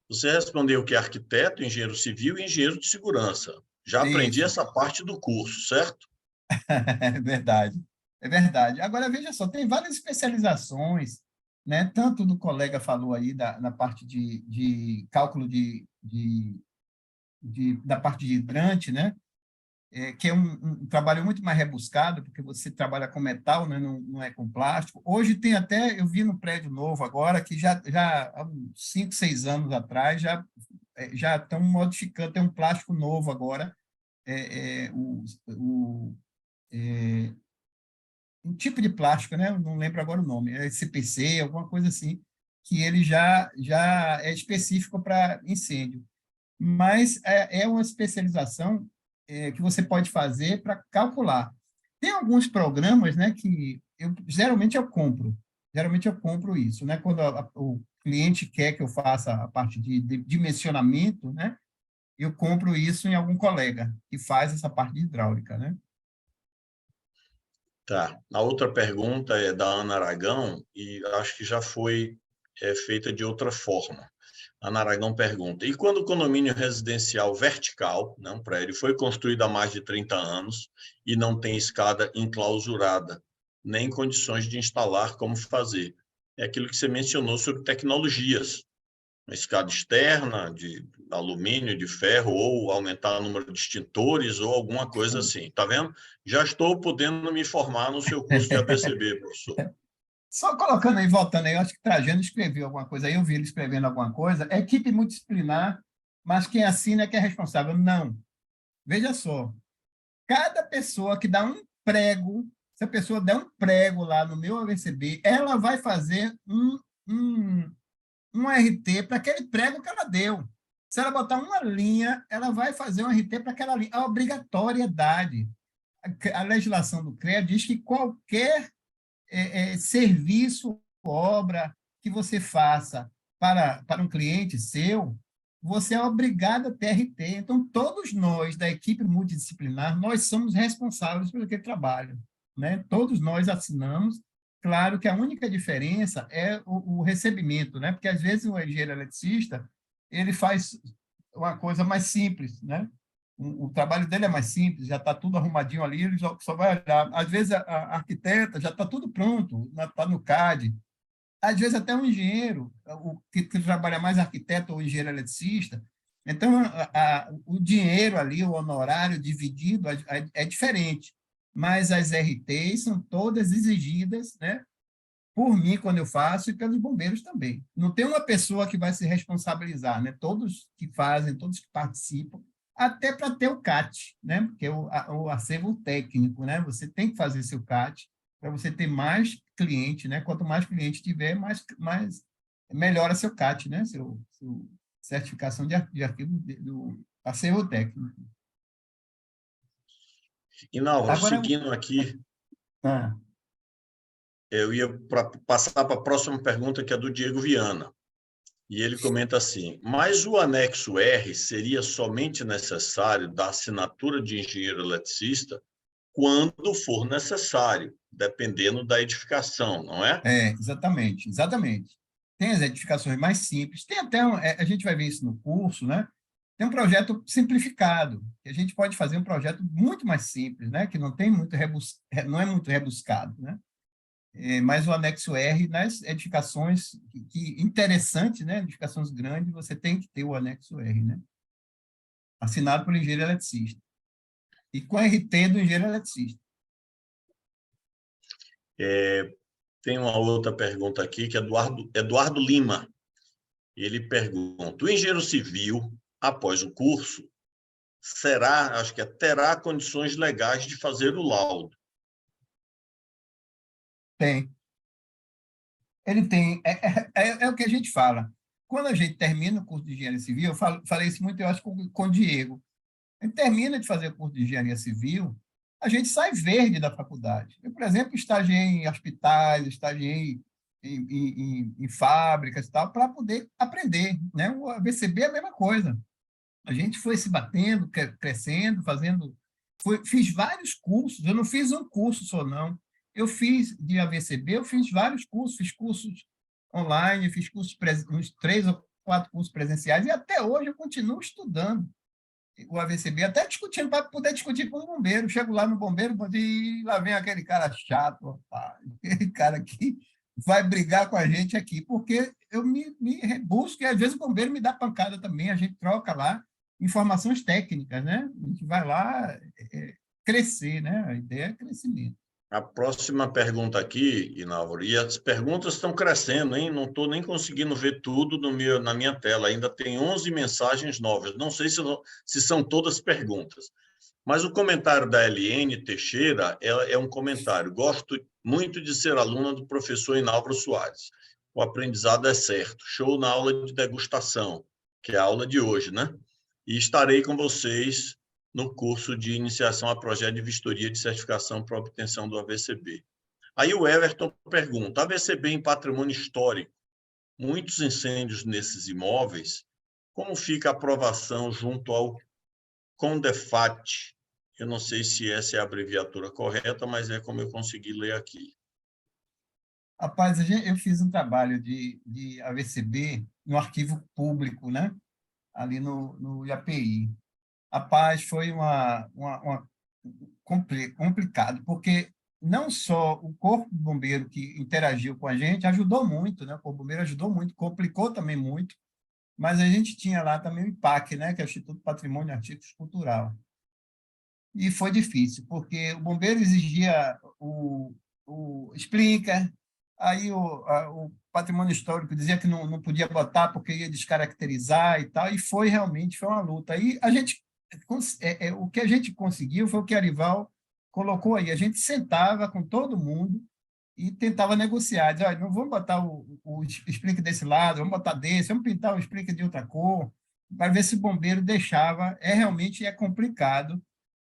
Você respondeu que é arquiteto, engenheiro civil e engenheiro de segurança. Já aprendi essa parte do curso, certo? É verdade, é verdade. Agora, veja só, tem várias especializações, né? Tanto do colega falou aí na parte de cálculo da parte de hidrante, né? Que é um trabalho muito mais rebuscado, porque você trabalha com metal, né? Não é com plástico. Hoje tem até, eu vi no prédio novo agora, que já há uns 5, 6 anos atrás, já estão modificando, tem um plástico novo agora, um tipo de plástico, né? Eu não lembro agora o nome, é CPC, alguma coisa assim, que ele já é específico para incêndio. Mas é uma especialização que você pode fazer para calcular. Tem alguns programas, né, que geralmente eu compro isso, né? Quando o cliente quer que eu faça a parte de dimensionamento, né? Eu compro isso em algum colega que faz essa parte de hidráulica, né? Tá. A outra pergunta é da Ana Aragão e acho que já foi feita de outra forma. A Ana Aragão pergunta, e quando o condomínio residencial vertical, né, um prédio, foi construído há mais de 30 anos e não tem escada enclausurada, nem condições de instalar como fazer? É aquilo que você mencionou sobre tecnologias. Uma escada externa de alumínio, de ferro, ou aumentar o número de extintores, ou alguma coisa assim. Tá vendo? Já estou podendo me formar no seu curso de APCB, professor. Só colocando aí, voltando aí, eu acho que Trajano escreveu alguma coisa aí, eu vi ele escrevendo alguma coisa, é equipe multidisciplinar, mas quem assina é que é responsável. Não. Veja só, cada pessoa que dá um prego, se a pessoa der um prego lá no meu AVCB, ela vai fazer um RT para aquele prego que ela deu. Se ela botar uma linha, ela vai fazer um RT para aquela linha. A obrigatoriedade. A legislação do CREA diz que qualquer serviço, obra que você faça para um cliente seu, você é obrigado a ter RT. Então, todos nós, da equipe multidisciplinar, nós somos responsáveis por aquele trabalho, né? Todos nós assinamos. Claro que a única diferença é o recebimento, né? Porque, às vezes, o engenheiro eletricista, ele faz uma coisa mais simples, né? O trabalho dele é mais simples, já está tudo arrumadinho ali, ele só vai olhar. Às vezes, a arquiteta já está tudo pronto, está no CAD. Às vezes, até um engenheiro, que trabalha mais arquiteto ou engenheiro eletricista, então, o dinheiro ali, o honorário dividido é diferente, mas as RTs são todas exigidas, né, por mim, quando eu faço, e pelos bombeiros também. Não tem uma pessoa que vai se responsabilizar, né? Todos que fazem, todos que participam, até para ter o CAT, né? Porque é o acervo técnico, né? Você tem que fazer seu CAT para você ter mais cliente, né? Quanto mais cliente tiver, mais melhora seu CAT, né? Seu certificação de arquivo do acervo técnico. E, Nauro, seguindo aqui, eu ia passar para a próxima pergunta, que é do Diego Viana. E ele comenta assim, mas o anexo R seria somente necessário da assinatura de engenheiro eletricista quando for necessário, dependendo da edificação, não é? Exatamente. Tem as edificações mais simples, tem até, a gente vai ver isso no curso, né? Tem um projeto simplificado, que a gente pode fazer um projeto muito mais simples, né? Que não tem não é muito rebuscado, né? Mas o anexo R, nas edificações interessante, né? Edificações grandes, você tem que ter o anexo R, né? assinado pelo engenheiro eletricista, e com RT do engenheiro eletricista. Tem uma outra pergunta aqui, que é Eduardo Lima. Ele pergunta: o engenheiro civil, após o curso, terá condições legais de fazer o laudo? Tem. Ele tem. É o que a gente fala. Quando a gente termina o curso de engenharia civil, eu falei isso muito, eu acho, com o Diego. A gente termina de fazer o curso de engenharia civil, a gente sai verde da faculdade. Eu, por exemplo, estagiei em hospitais, estagiei em fábricas e tal, para poder aprender, né? O AVCB é a mesma coisa. A gente foi se batendo, crescendo, fazendo... Fiz vários cursos, eu não fiz um curso só, não. Eu fiz de AVCB, eu fiz vários cursos, fiz cursos online, fiz cursos, uns 3 ou 4 cursos presenciais, e até hoje eu continuo estudando o AVCB, até discutindo, para poder discutir com o bombeiro. Chego lá no bombeiro e lá vem aquele cara chato, rapaz, aquele cara que vai brigar com a gente aqui, porque eu me rebusco, e às vezes o bombeiro me dá pancada também, a gente troca lá informações técnicas, né? A gente vai lá crescer, né? A ideia é crescimento. A próxima pergunta aqui, Inálvaro, e as perguntas estão crescendo, hein? Não estou nem conseguindo ver tudo na minha tela, ainda tem 11 mensagens novas, não sei se são todas perguntas, mas o comentário da LN Teixeira é um comentário: gosto muito de ser aluna do professor Inálvaro Soares, o aprendizado é certo, show na aula de degustação, que é a aula de hoje, né? E estarei com vocês no curso de iniciação a projeto de vistoria de certificação para obtenção do AVCB. Aí o Everton pergunta: AVCB em patrimônio histórico, muitos incêndios nesses imóveis, como fica a aprovação junto ao CONDEFAT? Eu não sei se essa é a abreviatura correta, mas é como eu consegui ler aqui. Rapaz, eu fiz um trabalho de AVCB no arquivo público, né? Ali no IAPI. Rapaz, foi complicado, porque não só o Corpo de Bombeiro que interagiu com a gente ajudou muito, né? O Corpo de Bombeiro ajudou muito, complicou também muito, mas a gente tinha lá também o IPAC, né? Que é o Instituto Patrimônio e Artigos Cultural. E foi difícil, porque o bombeiro exigia o explica, aí o patrimônio histórico dizia que não podia botar porque ia descaracterizar e tal, e realmente foi uma luta. Aí a gente, o que a gente conseguiu foi o que a Arival colocou aí: a gente sentava com todo mundo e tentava negociar, dizia: olha, não vamos botar o explica desse lado, vamos botar desse, vamos pintar o explica de outra cor, para ver se o bombeiro deixava. Realmente é complicado,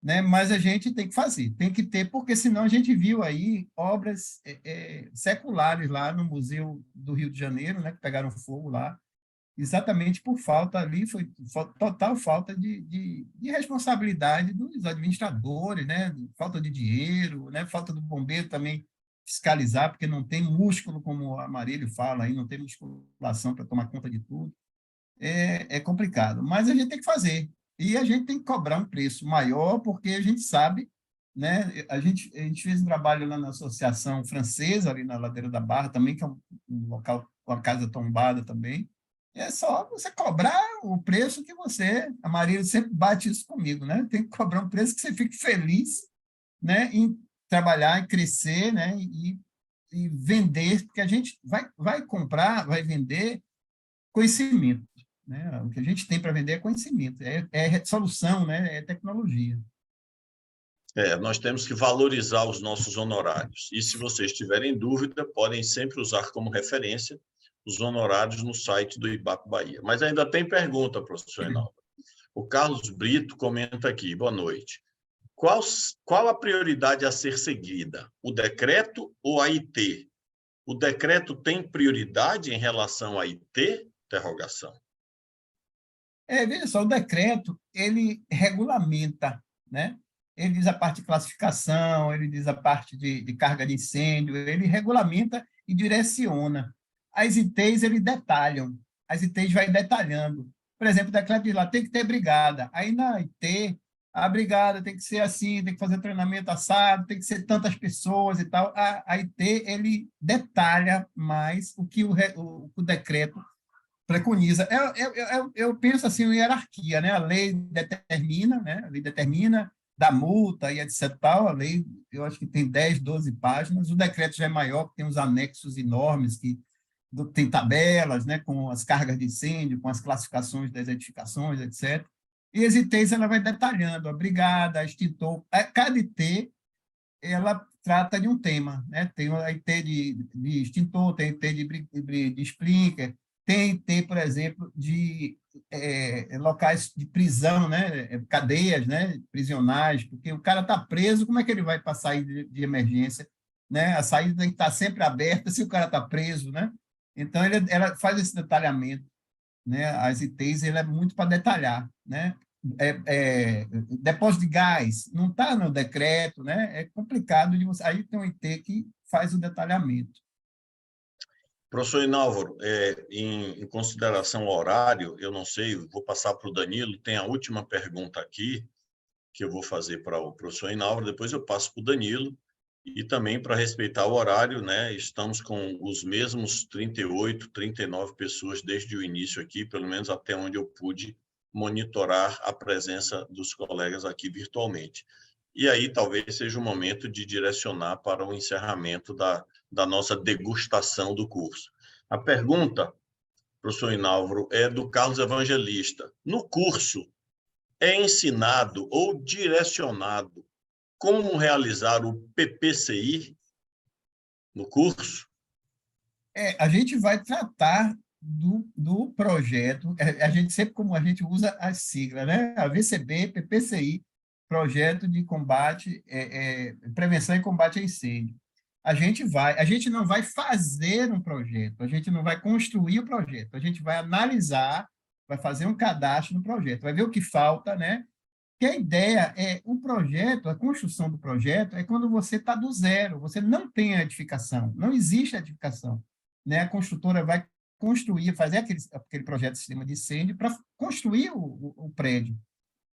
né? Mas a gente tem que fazer, tem que ter, porque senão a gente viu aí obras seculares lá no Museu do Rio de Janeiro, né, que pegaram fogo lá, exatamente por falta ali, foi total falta de responsabilidade dos administradores, né, falta de dinheiro, né, falta do bombeiro também fiscalizar, porque não tem músculo, como o Amarílio fala, aí não tem musculação para tomar conta de tudo. É complicado, mas a gente tem que fazer. E a gente tem que cobrar um preço maior, porque a gente sabe, né? A gente fez um trabalho lá na Associação Francesa, ali na Ladeira da Barra, também, que é um local com a casa tombada também. É só você cobrar o preço que você... A Maria sempre bate isso comigo, né? Tem que cobrar um preço que você fique feliz, né? Em trabalhar, em crescer, né? E vender, porque a gente vai comprar, vai vender conhecimento. Né? O que a gente tem para vender é conhecimento, é solução, né? É tecnologia. Nós temos que valorizar os nossos honorários. E se vocês tiverem dúvida, podem sempre usar como referência os honorários no site do IBAP Bahia. Mas ainda tem pergunta, professor Inalva. O Carlos Brito comenta aqui: boa noite. Qual a prioridade a ser seguida? O decreto ou a IT? O decreto tem prioridade em relação à IT? Interrogação. Veja só, o decreto, ele regulamenta, né? Ele diz a parte de classificação, ele diz a parte de carga de incêndio, ele regulamenta e direciona. As ITs, ele detalham, as ITs vai detalhando. Por exemplo, o decreto diz lá: tem que ter brigada. Aí na IT, a brigada tem que ser assim, tem que fazer treinamento assado, tem que ser tantas pessoas e tal. A IT, ele detalha mais o que o decreto preconiza. Eu penso assim, em hierarquia, né? A lei determina, né? A lei determina da multa e etc. Tal. A lei, eu acho que tem 10, 12 páginas. O decreto já é maior, tem uns anexos enormes que tem tabelas, né? Com as cargas de incêndio, com as classificações das edificações, etc. E as ITs, ela vai detalhando a brigada, a extintor. Cada IT, ela trata de um tema, né? Tem a IT de extintor, tem a IT de sprinkler, tem IT, por exemplo, de locais de prisão, né? Cadeias, né? Prisionais, porque o cara está preso, como é que ele vai para sair de emergência? Né? A saída tem que estar sempre aberta se o cara está preso, né? Então, ela faz esse detalhamento, né? As ITs, ele é muito para detalhar, né? Depósito de gás, não está no decreto, né? É complicado de você. Aí tem um IT que faz o detalhamento. Professor Inálvaro, em consideração ao horário, eu não sei, vou passar para o Danilo, tem a última pergunta aqui, que eu vou fazer para o professor Inálvaro, depois eu passo para o Danilo, e também para respeitar o horário, né? Estamos com os mesmos 38, 39 pessoas desde o início aqui, pelo menos até onde eu pude monitorar a presença dos colegas aqui virtualmente. E aí talvez seja o momento de direcionar para o encerramento da nossa degustação do curso. A pergunta, professor Inálvaro, é do Carlos Evangelista. No curso, é ensinado ou direcionado como realizar o PPCI no curso? A gente vai tratar do projeto, a gente sempre, como a gente usa as siglas, né? A VCB, PPCI, Projeto de Combate, Prevenção e Combate a Incêndio. A gente não vai fazer um projeto, a gente não vai construir o projeto, a gente vai analisar, vai fazer um cadastro no projeto, vai ver o que falta, né? Que a ideia o projeto, a construção do projeto é quando você está do zero, você não tem a edificação, não existe a edificação, né? A construtora vai construir, fazer aquele projeto de sistema de incêndio para construir o prédio.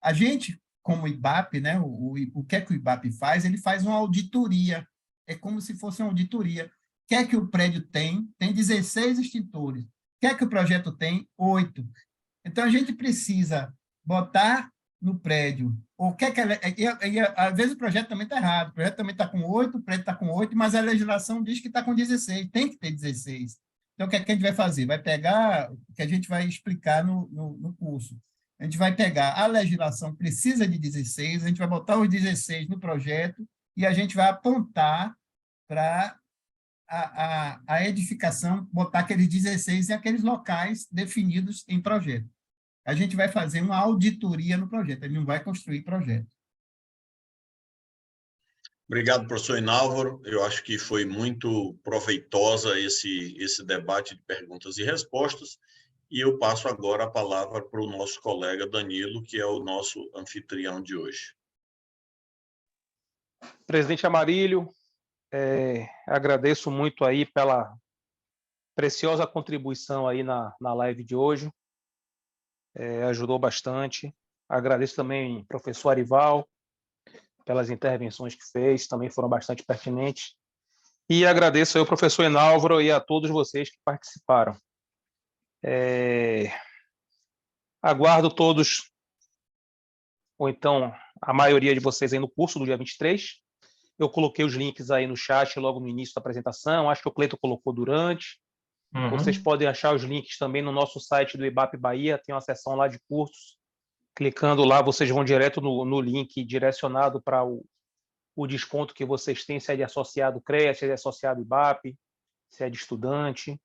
A gente, como IBAP, né? O que é que o IBAP faz? Ele faz uma auditoria, é como se fosse uma auditoria. O que é que o prédio tem? Tem 16 extintores. O que é que o projeto tem? 8. Então, a gente precisa botar no prédio, o que é que às vezes o projeto também está errado, o projeto também está com 8, o prédio está com 8, mas a legislação diz que está com 16, tem que ter 16. Então, o que é que a gente vai fazer? Vai pegar, o que a gente vai explicar no curso. A gente vai pegar, a legislação precisa de 16, a gente vai botar os 16 no projeto e a gente vai apontar para a edificação, botar aqueles 16 em aqueles locais definidos em projeto. A gente vai fazer uma auditoria no projeto, a gente não vai construir projeto. Obrigado, professor Inálvaro. Eu acho que foi muito proveitosa esse debate de perguntas e respostas, e eu passo agora a palavra para o nosso colega Danilo, que é o nosso anfitrião de hoje. Presidente Amarílio, agradeço muito aí pela preciosa contribuição aí na live de hoje. Ajudou bastante. Agradeço também ao professor Arival pelas intervenções que fez, também foram bastante pertinentes. E agradeço ao professor Inálvaro e a todos vocês que participaram. Aguardo todos, ou então a maioria de vocês aí no curso do dia 23. Eu coloquei os links aí no chat logo no início da apresentação, acho que o Cleiton colocou durante. Vocês podem achar os links também no nosso site do IBAP Bahia, tem uma seção lá de cursos. Clicando lá, vocês vão direto no link direcionado para o desconto que vocês têm, se é de associado CREA, se é de associado IBAP, se é de estudante,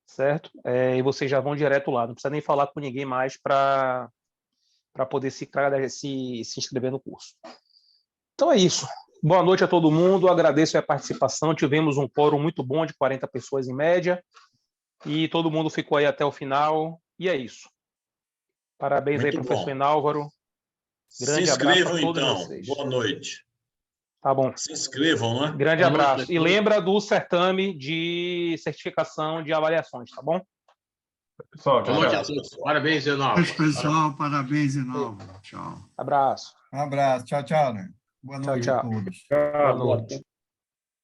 certo? E vocês já vão direto lá, não precisa nem falar com ninguém mais para poder se inscrever no curso. Então é isso. Boa noite a todo mundo, agradeço a participação, tivemos um quórum muito bom, de 40 pessoas em média, e todo mundo ficou aí até o final, e é isso. Parabéns muito aí, professor Inálvaro. Grande abraço a todos vocês. Boa noite. Tá bom. Se inscrevam, né? Grande abraço. E lembra do certame de certificação de avaliações, tá bom? Pessoal, boa noite a todos. Parabéns, Inálvaro. Pessoal, parabéns, Inálvaro. Tchau. Abraço. Um abraço. Tchau, tchau, né? Boa noite a todos. Boa noite.